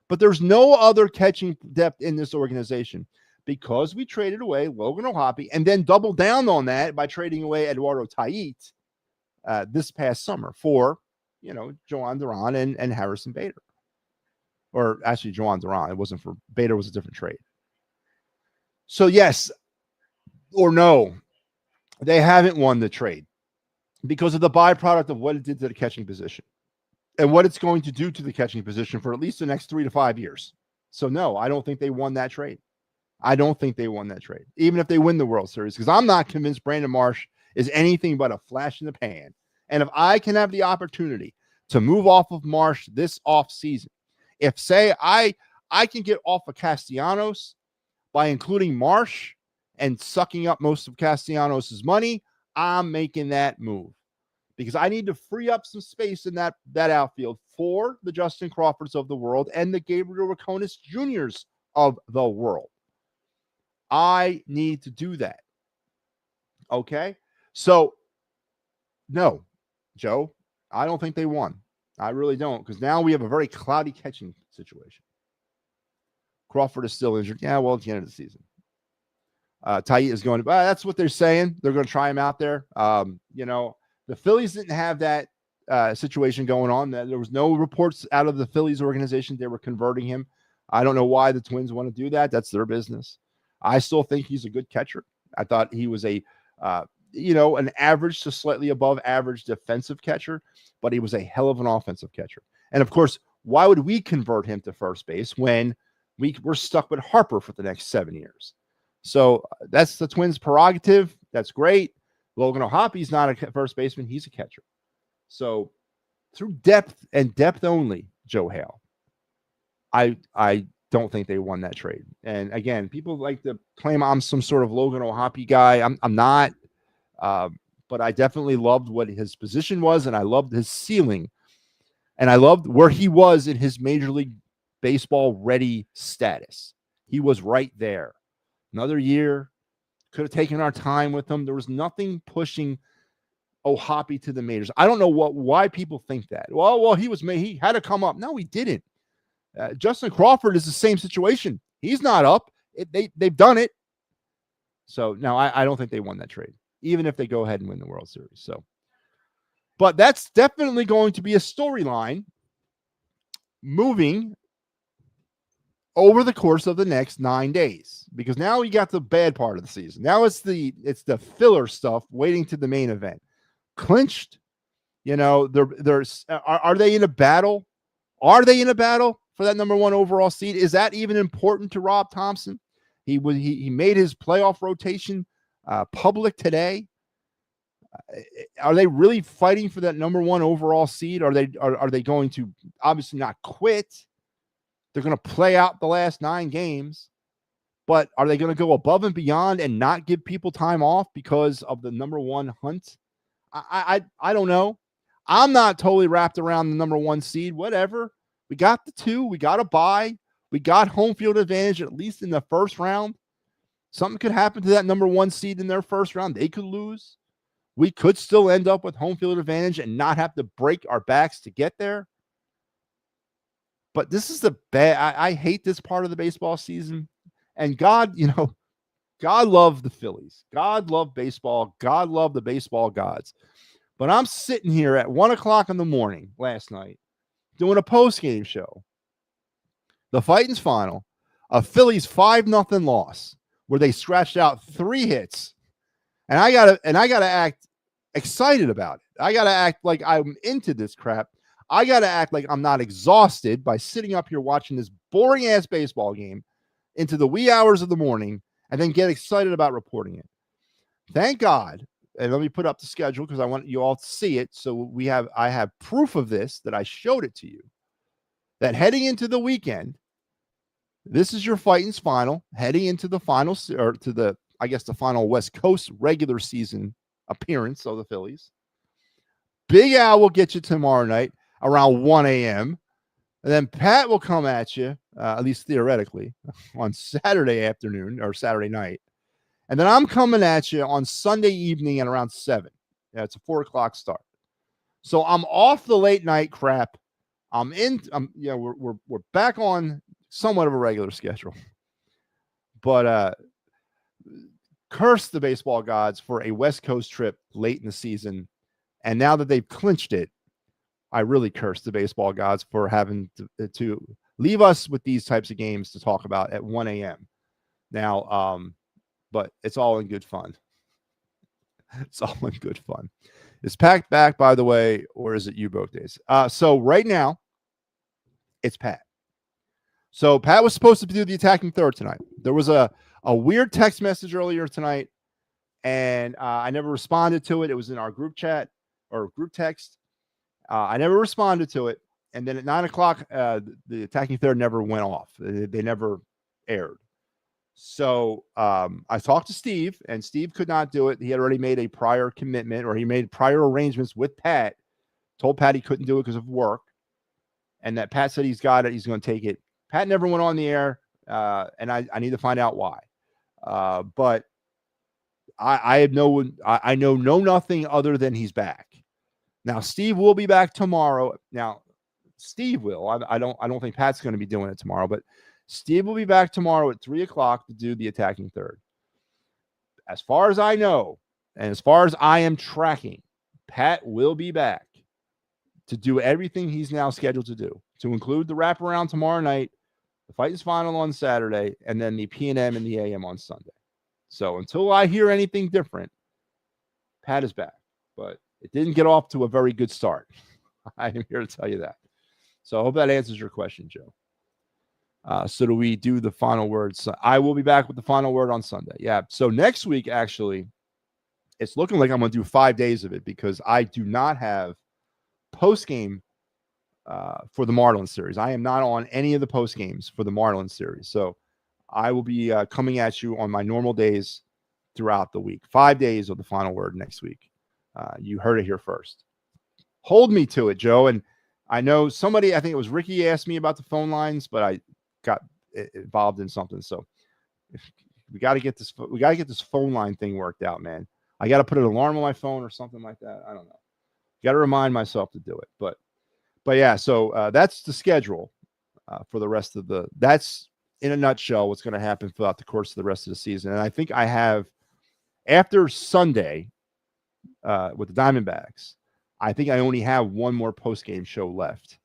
But there's no other catching depth in this organization because we traded away Logan O'Hoppe and then doubled down on that by trading away Eduardo Tait this past summer for, Joan Duran and Harrison Bader. Or actually, Joan Duran. It wasn't for Bader, was a different trade. So yes or no, they haven't won the trade because of the byproduct of what it did to the catching position and what it's going to do to the catching position for at least the next 3 to 5 years. So no, I don't think they won that trade. Even if they win the World Series, because I'm not convinced Brandon Marsh is anything but a flash in the pan. And if I can have the opportunity to move off of Marsh this off season, if say I can get off of Castellanos by including Marsh and sucking up most of Castellanos' money, I'm making that move because I need to free up some space in that outfield for the Justin Crawfords of the world and the Gabriel Roconis Juniors of the world. I need to do that. Okay? So, no, Joe, I don't think they won. I really don't, because now we have a very cloudy catching situation. Crawford is still injured. Yeah, well, at the end of the season. Tait is going, that's what they're saying. They're going to try him out there. The Phillies didn't have that situation going on. There was no reports out of the Phillies organization. They were converting him. I don't know why the Twins want to do that. That's their business. I still think he's a good catcher. I thought he was an average to slightly above average defensive catcher, but he was a hell of an offensive catcher. And of course, why would we convert him to first base when we're stuck with Harper for the next 7 years? So that's the Twins' prerogative. That's great. Logan O'Hoppe's not a first baseman. He's a catcher. So through depth and depth only, Joe Hale, I don't think they won that trade. And again, people like to claim I'm some sort of Logan O'Hoppe guy. I'm not. But I definitely loved what his position was, and I loved his ceiling. And I loved where he was in his Major League Baseball ready status. He was right there. Another year, could have taken our time with him. There was nothing pushing O'Hoppe to the majors. I don't know why people think that. Well, he had to come up. No, he didn't. Justin Crawford is the same situation. He's not up. They've done it. So no, I don't think they won that trade, even if they go ahead and win the World Series. So, but that's definitely going to be a storyline moving over the course of the next 9 days, because now we got the bad part of the season. Now it's the filler stuff waiting to the main event. Clinched, are they in a battle? Are they in a battle for that number 1 overall seed? Is that even important to Rob Thompson? He made his playoff rotation public today. Are they really fighting for that number 1 overall seed? Are they going to obviously not quit? They're going to play out the last 9 games, but are they going to go above and beyond and not give people time off because of the number 1 hunt? I don't know. I'm not totally wrapped around the number 1 seed. Whatever. We got the 2. We got a bye. We got home field advantage, at least in the first round. Something could happen to that number 1 seed in their first round. They could lose. We could still end up with home field advantage and not have to break our backs to get there. But this is the bad. I hate this part of the baseball season. And God love the Phillies. God love baseball. God love the baseball gods. But I'm sitting here at 1 o'clock in the morning last night doing a post-game show. The Titans final, a Phillies 5-0 loss where they scratched out 3 hits. And I gotta act excited about it. I gotta act like I'm into this crap. I gotta act like I'm not exhausted by sitting up here watching this boring ass baseball game into the wee hours of the morning and then get excited about reporting it. Thank God. And let me put up the schedule because I want you all to see it. So I have proof of this, that I showed it to you, that heading into the weekend, this is your Titans final, heading into the final, or to the, I guess, the final West Coast regular season appearance of the Phillies. Big Al will get you tomorrow night around 1 a.m. And then Pat will come at you, at least theoretically, on Saturday afternoon or Saturday night. And then I'm coming at you on Sunday evening at around 7. Yeah, it's a 4 o'clock start. So I'm off the late night crap. We're back on somewhat of a regular schedule. But curse the baseball gods for a West Coast trip late in the season. And now that they've clinched it, I really curse the baseball gods for having to leave us with these types of games to talk about at 1 a.m. Now, but it's all in good fun. It's all in good fun. Is Pat back, by the way, or is it you both days? So right now, it's Pat. So Pat was supposed to do the attacking third tonight. There was a weird text message earlier tonight, and I never responded to it. It was in our group chat or group text. I never responded to it. And then at 9 o'clock, the attacking third never went off. They never aired. So I talked to Steve, and Steve could not do it. He had already made a prior commitment, or he made prior arrangements with Pat, told Pat he couldn't do it because of work, and that Pat said he's got it. He's going to take it. Pat never went on the air, and I need to find out why. But I know nothing other than he's back. Now, Steve will be back tomorrow. Now, Steve will. I don't think Pat's going to be doing it tomorrow, but Steve will be back tomorrow at 3 o'clock to do the attacking third. As far as I know, and as far as I am tracking, Pat will be back to do everything he's now scheduled to do, to include the wraparound tomorrow night, the Titans final on Saturday, and then the P&M and the AM on Sunday. So until I hear anything different, Pat is back. But it didn't get off to a very good start. I am here to tell you that. So I hope that answers your question, Joe. So do we do the final words? So I will be back with the final word on Sunday. Yeah. So next week, actually, it's looking like I'm going to do 5 days of it because I do not have post-game for the Marlins series. I am not on any of the post-games for the Marlins series. So I will be coming at you on my normal days throughout the week. 5 days of the final word next week. You heard it here first. Hold me to it, Joe. And I know somebody, I think it was Ricky, asked me about the phone lines, but I got involved in something. So we got to get this. We got to get this phone line thing worked out, man. I got to put an alarm on my phone or something like that. I don't know. Got to remind myself to do it. But yeah. So that's the schedule for the rest of the. That's in a nutshell what's going to happen throughout the course of the rest of the season. And I think I have after Sunday with the Diamondbacks. I think I only have one more post-game show left,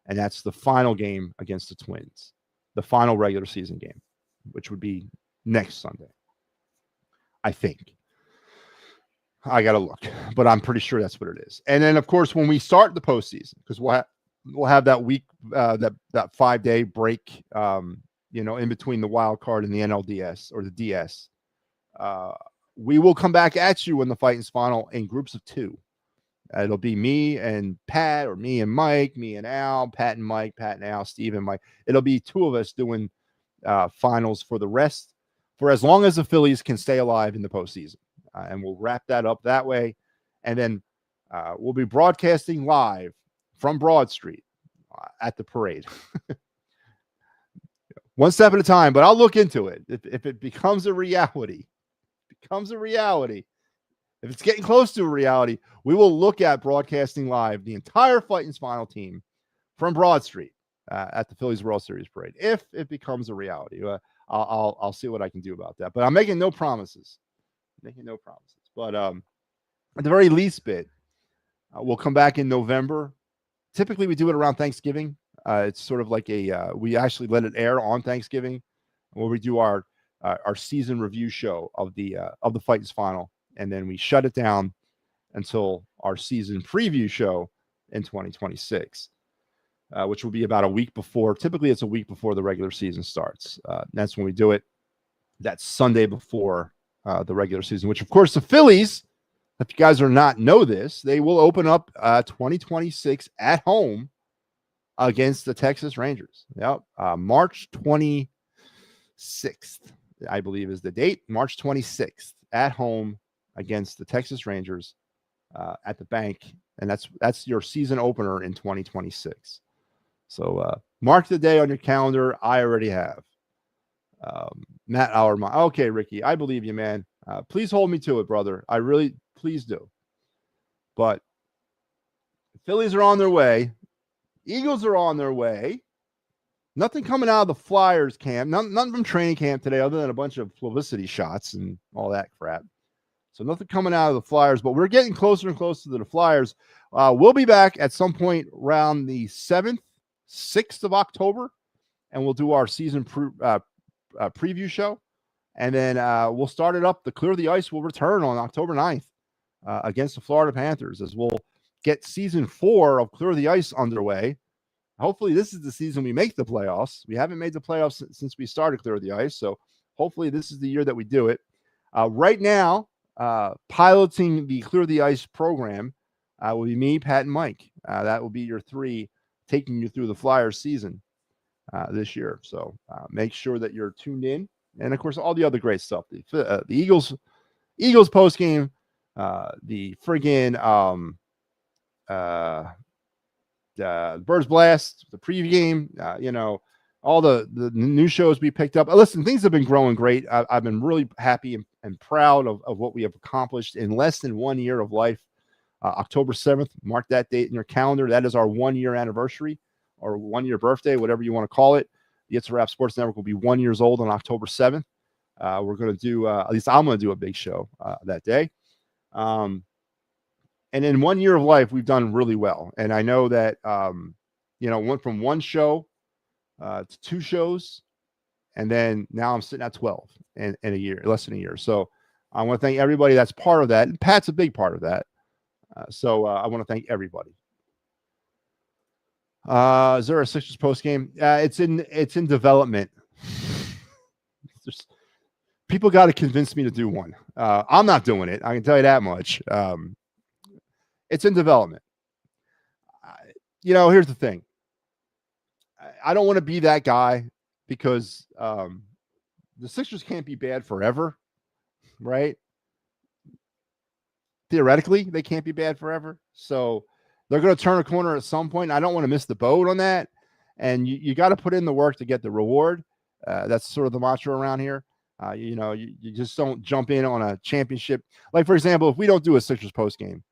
and that's the final game against the Twins, the final regular season game, which would be next Sunday. I think. I got to look, but I'm pretty sure that's what it is. And then, of course, when we start the postseason, because we'll have that week, that 5-day break, in between the wild card and the NLDS or the DS, we will come back at you in the Titans final in groups of 2. It'll be me and Pat, or me and Mike, me and Al, Pat and Mike, Pat and Al, Steve and Mike. It'll be 2 of us doing finals for the rest, for as long as the Phillies can stay alive in the postseason. And we'll wrap that up that way. And then we'll be broadcasting live from Broad Street at the parade. One step at a time, but I'll look into it. If it becomes a reality, if it's getting close to a reality, we will look at broadcasting live the entire Titans final team from Broad Street at the Phillies World Series parade. If it becomes a reality, I'll see what I can do about that. But I'm making no promises. But at the very least bit, We'll come back in November. Typically, we do it around Thanksgiving. It's sort of like we actually let it air on Thanksgiving, where we do our season review show of the Fighters final, and then we shut it down until our season preview show in 2026, which will be about a week before. Typically, it's a week before the regular season starts. That's when we do it. That's Sunday before the regular season, which, of course, the Phillies, if you guys are not know this, they will open up 2026 at home against the Texas Rangers. Yep. March 26th, I believe, is the date. March 26th at home against the Texas Rangers at the bank. And that's your season opener in 2026. So mark the day on your calendar. I already have. Matt Auerman. Okay, Ricky, I believe you, man. Please hold me to it, brother. I really, please do. But the Phillies are on their way. Eagles are on their way. Nothing coming out of the Flyers camp. None from training camp today other than a bunch of publicity shots and all that crap. So nothing coming out of the Flyers, but we're getting closer and closer to the Flyers. We'll be back at some point around the 7th, 6th of October, and we'll do our season preview show. And then we'll start it up. The Clear the Ice will return on October 9th against the Florida Panthers, as we'll get season 4 of Clear the Ice underway. Hopefully this is the season we make the playoffs. We haven't made the playoffs since we started Clear the Ice, so hopefully this is the year that we do it. Right now, piloting the Clear the Ice program will be me, Pat, and Mike. That will be your 3 taking you through the Flyers season this year. So make sure that you're tuned in. And, of course, all the other great stuff. The Eagles post game, the friggin' Birds Blast, the pregame, all the new shows we picked up. Listen, things have been growing great. I've been really happy and proud of what we have accomplished in less than 1 year of life. October 7th, mark that date in your calendar. That is our 1 year anniversary or 1 year birthday, whatever you want to call it. The It's a Wrap Sports Network will be 1 year old on October 7th. We're going to do, at least I'm going to do a big show that day. And in 1 year of life, we've done really well. And I know that, went from 1 show to 2 shows. And then now I'm sitting at 12 in a year, less than a year. So I want to thank everybody that's part of that. And Pat's a big part of that. So I want to thank everybody. Is there a Sixers post game? It's in development. People got to convince me to do one. I'm not doing it. I can tell you that much. It's in development. Here's the thing. I don't want to be that guy because the Sixers can't be bad forever, right? Theoretically, they can't be bad forever. So they're going to turn a corner at some point. I don't want to miss the boat on that. And you got to put in the work to get the reward. That's sort of the mantra around here. You just don't jump in on a championship. Like, for example, if we don't do a Sixers post game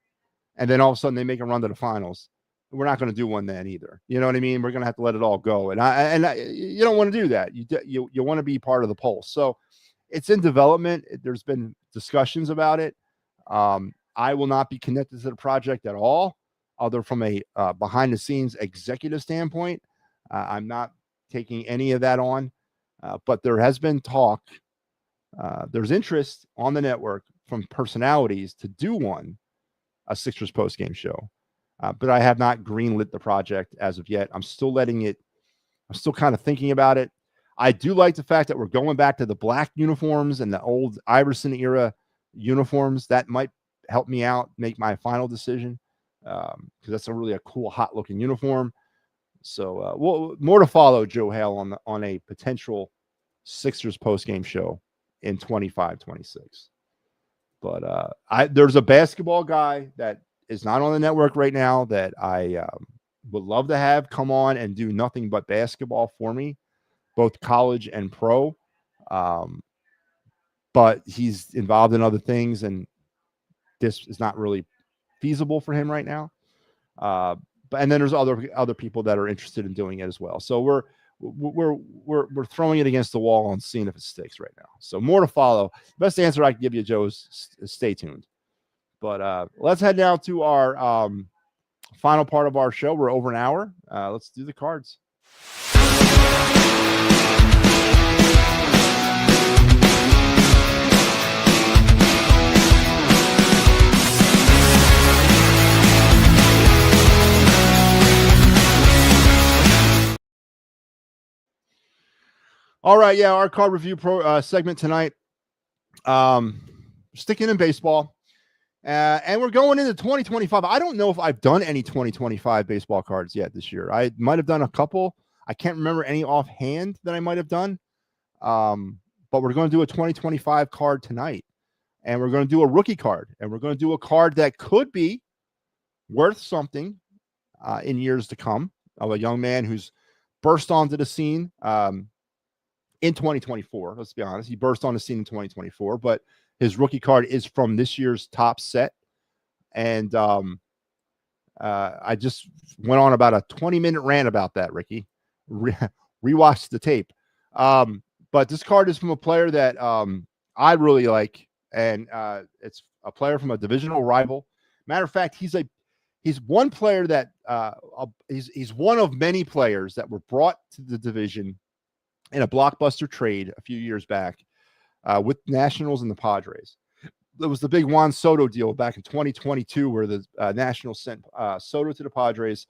and then all of a sudden they make a run to the finals, we're not going to do one then either. You know what I mean? We're going to have to let it all go. And you don't want to do that. You want to be part of the pulse. So it's in development. There's been discussions about it. I will not be connected to the project at all, other from a behind the scenes executive standpoint. I'm not taking any of that on, but there has been talk. There's interest on the network from personalities to do a Sixers post game show. But I have not greenlit the project as of yet. I'm still kind of thinking about it. I do like the fact that we're going back to the black uniforms and the old Iverson era uniforms. That might help me out, make my final decision. Because that's really a cool, hot looking uniform. So more to follow, Joe Hale, on a potential Sixers post game show in 25-26. But there's a basketball guy that is not on the network right now that I would love to have come on and do nothing but basketball for me, both college and pro. But he's involved in other things, and this is not really feasible for him right now. And then there's other people that are interested in doing it as well. So we're throwing it against the wall and seeing if it sticks right now. So more to follow. Best answer I can give you, Joe, is stay tuned. But let's head now to our final part of our show. We're over an hour. Let's do the cards. All right, yeah, our card review segment tonight. Sticking in baseball. And we're going into 2025. I don't know if I've done any 2025 baseball cards yet this year. I might have done a couple. I can't remember any offhand that I might have done. But we're going to do a 2025 card tonight. And we're going to do a rookie card. And we're going to do a card that could be worth something in years to come, of a young man who's burst onto the scene in 2024. Let's be honest. He burst on the scene in 2024, but his rookie card is from this year's top set. And I just went on about a 20-minute rant about that, Ricky. Rewatched the tape. But this card is from a player that I really like. And it's a player from a divisional rival. Matter of fact, he's one player that he's one of many players that were brought to the division in a blockbuster trade a few years back with Nationals and the Padres. There was the big Juan Soto deal back in 2022 where the Nationals sent Soto to the Padres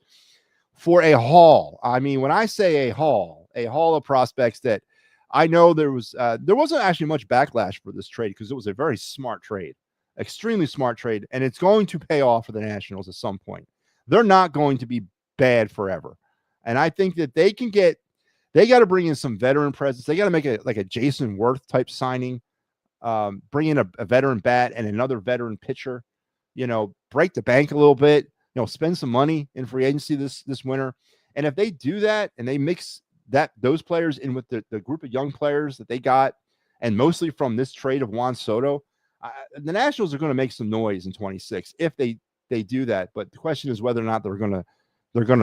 for a haul. I mean, when I say a haul of prospects that I know there wasn't actually much backlash for this trade because it was a very smart trade, extremely smart trade, and it's going to pay off for the Nationals at some point. They're not going to be bad forever. And I think that they got to bring in some veteran presence. They got to make a Jason Worth type signing, bring in a veteran bat and another veteran pitcher, break the bank a little bit, spend some money in free agency this winter. And if they do that and they mix those players in with the group of young players that they got, and mostly from this trade of Juan Soto, the Nationals are going to make some noise in 26 if they do that. But the question is whether or not they're going to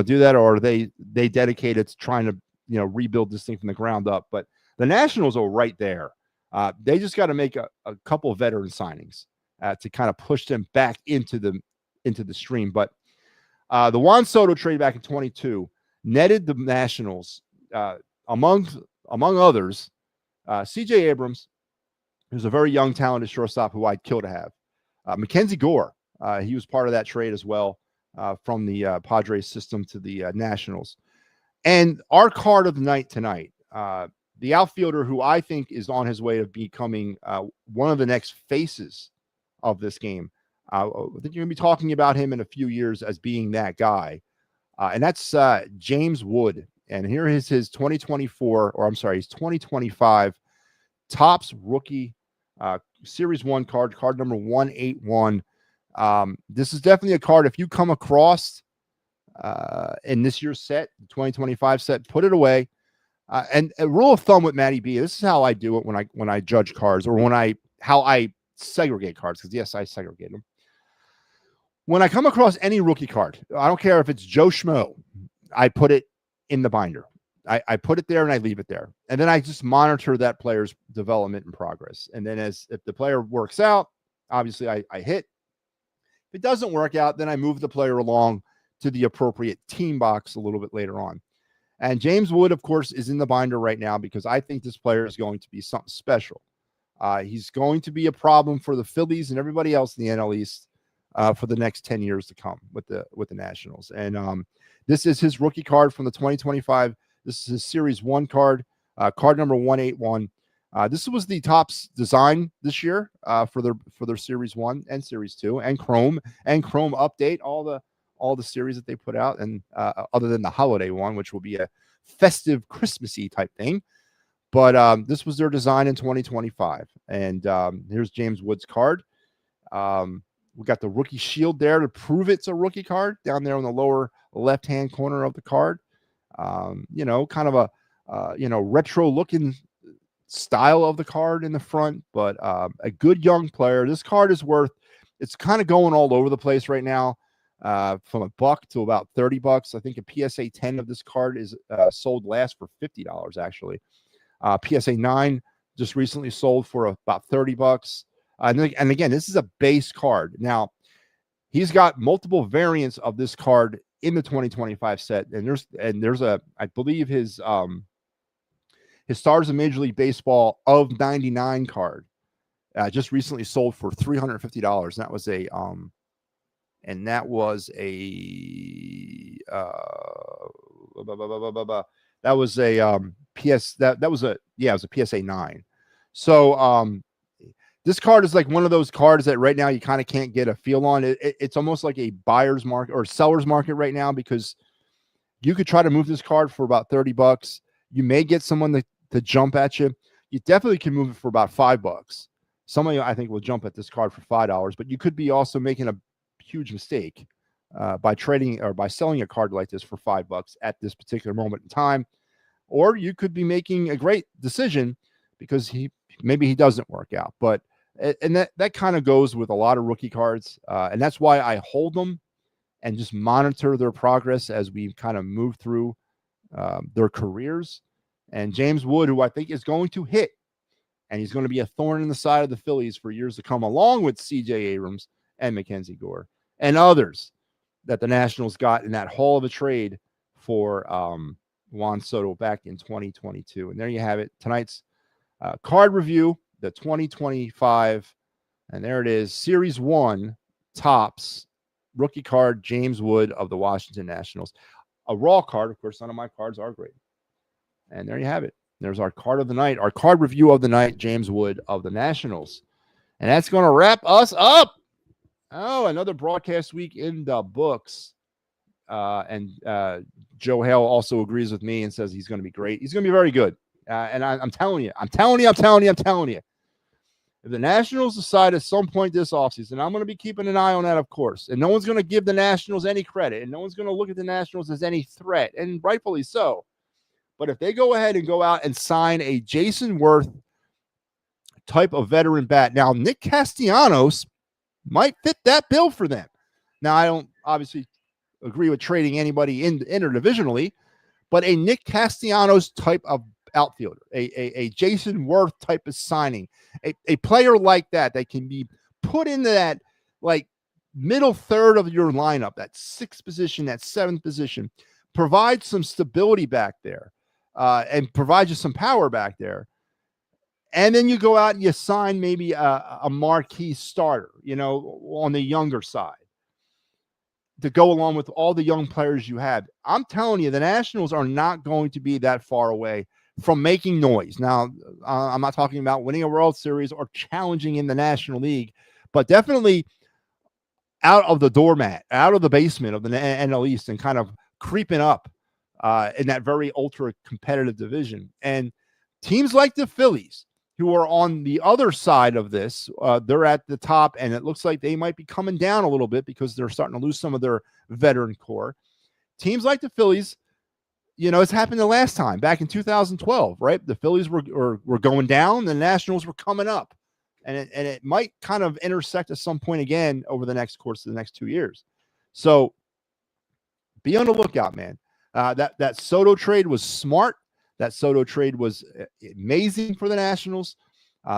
do that, or are they dedicated to trying to rebuild this thing from the ground up. But the Nationals are right there. They just got to make a couple of veteran signings to kind of push them back into the stream. But the Juan Soto trade back in 22 netted the Nationals, among others, C.J. Abrams, who's a very young, talented shortstop who I'd kill to have. Mackenzie Gore, he was part of that trade as well, from the Padres system to the Nationals. And our card of the night tonight, the outfielder who I think is on his way to becoming one of the next faces of this game. I think you're going to be talking about him in a few years as being that guy. And that's James Wood. And here is his 2025 Topps rookie Series 1 card number 181. This is definitely a card, if you come across in this year's set, the 2025 set, put it away. And a rule of thumb with MattyB, this is how I do it when I judge cards, or how I segregate cards, because yes, I segregate them. When I come across any rookie card, I don't care if it's Joe Schmo, I put it in the binder. I put it there and I leave it there. And then I just monitor that player's development and progress. And then if the player works out, obviously I hit. If it doesn't work out, then I move the player along to the appropriate team box a little bit later on. And James Wood, of course, is in the binder right now because I think this player is going to be something special. He's going to be a problem for the Phillies and everybody else in the NL East for the next 10 years to come with the Nationals. And this is his rookie card from the 2025. This is his Series 1 card, card number 181. This was the Topps design this year for their Series 1 and Series 2 and Chrome update, all the series that they put out, and other than the holiday one, which will be a festive Christmassy type thing. But this was their design in 2025. And here's James Wood's card. We got the rookie shield there to prove it's a rookie card down there on the lower left-hand corner of the card. Kind of a retro looking style of the card in the front, but a good young player. This card is it's kind of going all over the place right now, from $1 to about $30. I think a PSA 10 of this card is sold last for $50 actually. PSA 9 just recently sold for about $30. And again, this is a base card. Now, he's got multiple variants of this card in the 2025 set, and there's I believe his Stars of Major League Baseball of 99 card just recently sold for $350. And that was a it was a PSA 9. So this card is like one of those cards that right now you kind of can't get a feel on. It's almost like a buyer's market or seller's market right now, because you could try to move this card for about $30. You may get someone to jump at you. You definitely can move it for about $5. Some of you, I think, will jump at this card for $5, but you could be also making a huge mistake by trading or by selling a card like this for $5 at this particular moment in time. Or you could be making a great decision because maybe he doesn't work out. But and that kind of goes with a lot of rookie cards, and that's why I hold them and just monitor their progress as we kind of move through their careers. And James Wood, who I think is going to hit, and he's going to be a thorn in the side of the Phillies for years to come, along with C.J. Abrams and Mackenzie Gore and others that the Nationals got in that haul of a trade for Juan Soto back in 2022. And there you have it. Tonight's card review, the 2025, and there it is, Series 1 Topps rookie card, James Wood of the Washington Nationals. A raw card, of course, none of my cards are graded. And there you have it. There's our card of the night, our card review of the night, James Wood of the Nationals. And that's going to wrap us up. Oh, another broadcast week in the books. And Joe Hale also agrees with me and says he's going to be great. He's going to be very good. And I'm telling you. If the Nationals decide at some point this offseason, I'm going to be keeping an eye on that, of course. And no one's going to give the Nationals any credit. And no one's going to look at the Nationals as any threat. And rightfully so. But if they go ahead and go out and sign a Jason Worth type of veteran bat, now Nick Castellanos might fit that bill for them. Now, I don't obviously agree with trading anybody interdivisionally, but a Nick Castellanos type of outfielder, a Jason Worth type of signing, a player like that can be put into that like middle third of your lineup, that sixth position, that seventh position, provide some stability back there. And provide you some power back there. And then you go out and you sign maybe a marquee starter, on the younger side to go along with all the young players you have. I'm telling you, the Nationals are not going to be that far away from making noise. Now, I'm not talking about winning a World Series or challenging in the National League, but definitely out of the doormat, out of the basement of the NL East and kind of creeping up in that very ultra competitive division. And teams like the Phillies, who are on the other side of this, they're at the top, and it looks like they might be coming down a little bit because they're starting to lose some of their veteran core. Teams like the Phillies, it's happened the last time back in 2012, right? The Phillies were going down, the Nationals were coming up, and it might kind of intersect at some point again over the course of the next 2 years. So be on the lookout, man. That Soto trade was smart. That Soto trade was amazing for the Nationals.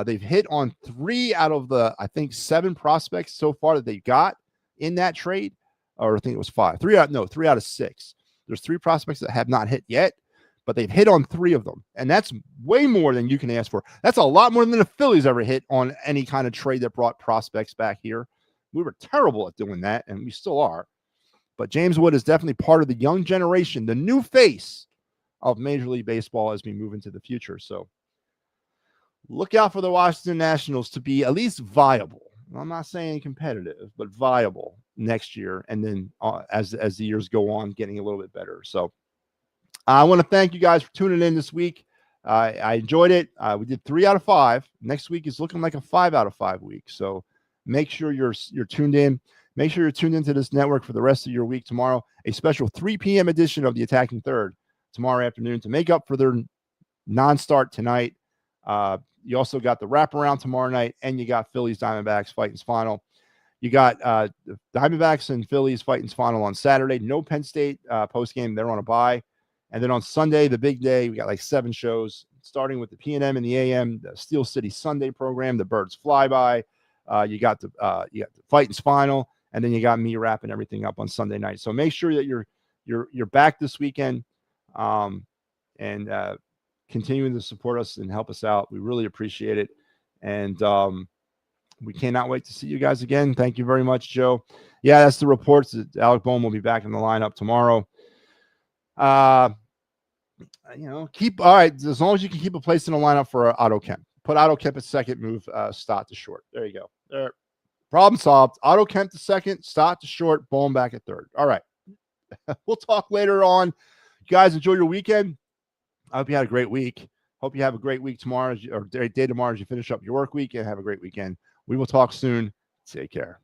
They've hit on 3 out of the, I think, 7 prospects so far that they got in that trade. Or I think it was 5. 3 out of 6. There's 3 prospects that have not hit yet, but they've hit on 3 of them. And that's way more than you can ask for. That's a lot more than the Phillies ever hit on any kind of trade that brought prospects back here. We were terrible at doing that, and we still are. But James Wood is definitely part of the young generation, the new face of Major League Baseball as we move into the future. So look out for the Washington Nationals to be at least viable. I'm not saying competitive, but viable next year. And then as the years go on, getting a little bit better. So I want to thank you guys for tuning in this week. I enjoyed it. We did 3 out of 5. Next week is looking like a 5 out of 5 week. So make sure you're tuned in. Make sure you're tuned into this network for the rest of your week. Tomorrow, a special 3 p.m. edition of the Attacking Third tomorrow afternoon to make up for their non-start tonight. You also got the wraparound tomorrow night, and you got Phillies Diamondbacks Fightins final. You got the Diamondbacks and Phillies Fightins final on Saturday. No Penn State postgame. They're on a bye. And then on Sunday, the big day, we got like 7 shows, starting with the P&M and the AM, the Steel City Sunday program, the Birds Flyby, You got the fight and spinal, and then you got me wrapping everything up on Sunday night. So make sure that you're back this weekend, and continuing to support us and help us out. We really appreciate it, and we cannot wait to see you guys again. Thank you very much, Joe. Yeah, that's the reports that Alec Bohm will be back in the lineup tomorrow. Keep all right as long as you can keep a place in the lineup for Otto Kemp. Put Otto Kemp at second, move Stott to short. There you go. There, problem solved. Otto Kemp to second, Stott to short, Bohm back at third. All right. We'll talk later on. You guys enjoy your weekend. I hope you had a great week. Hope you have a great week tomorrow, or day tomorrow as you finish up your work week, and have a great weekend. We will talk soon. Take care.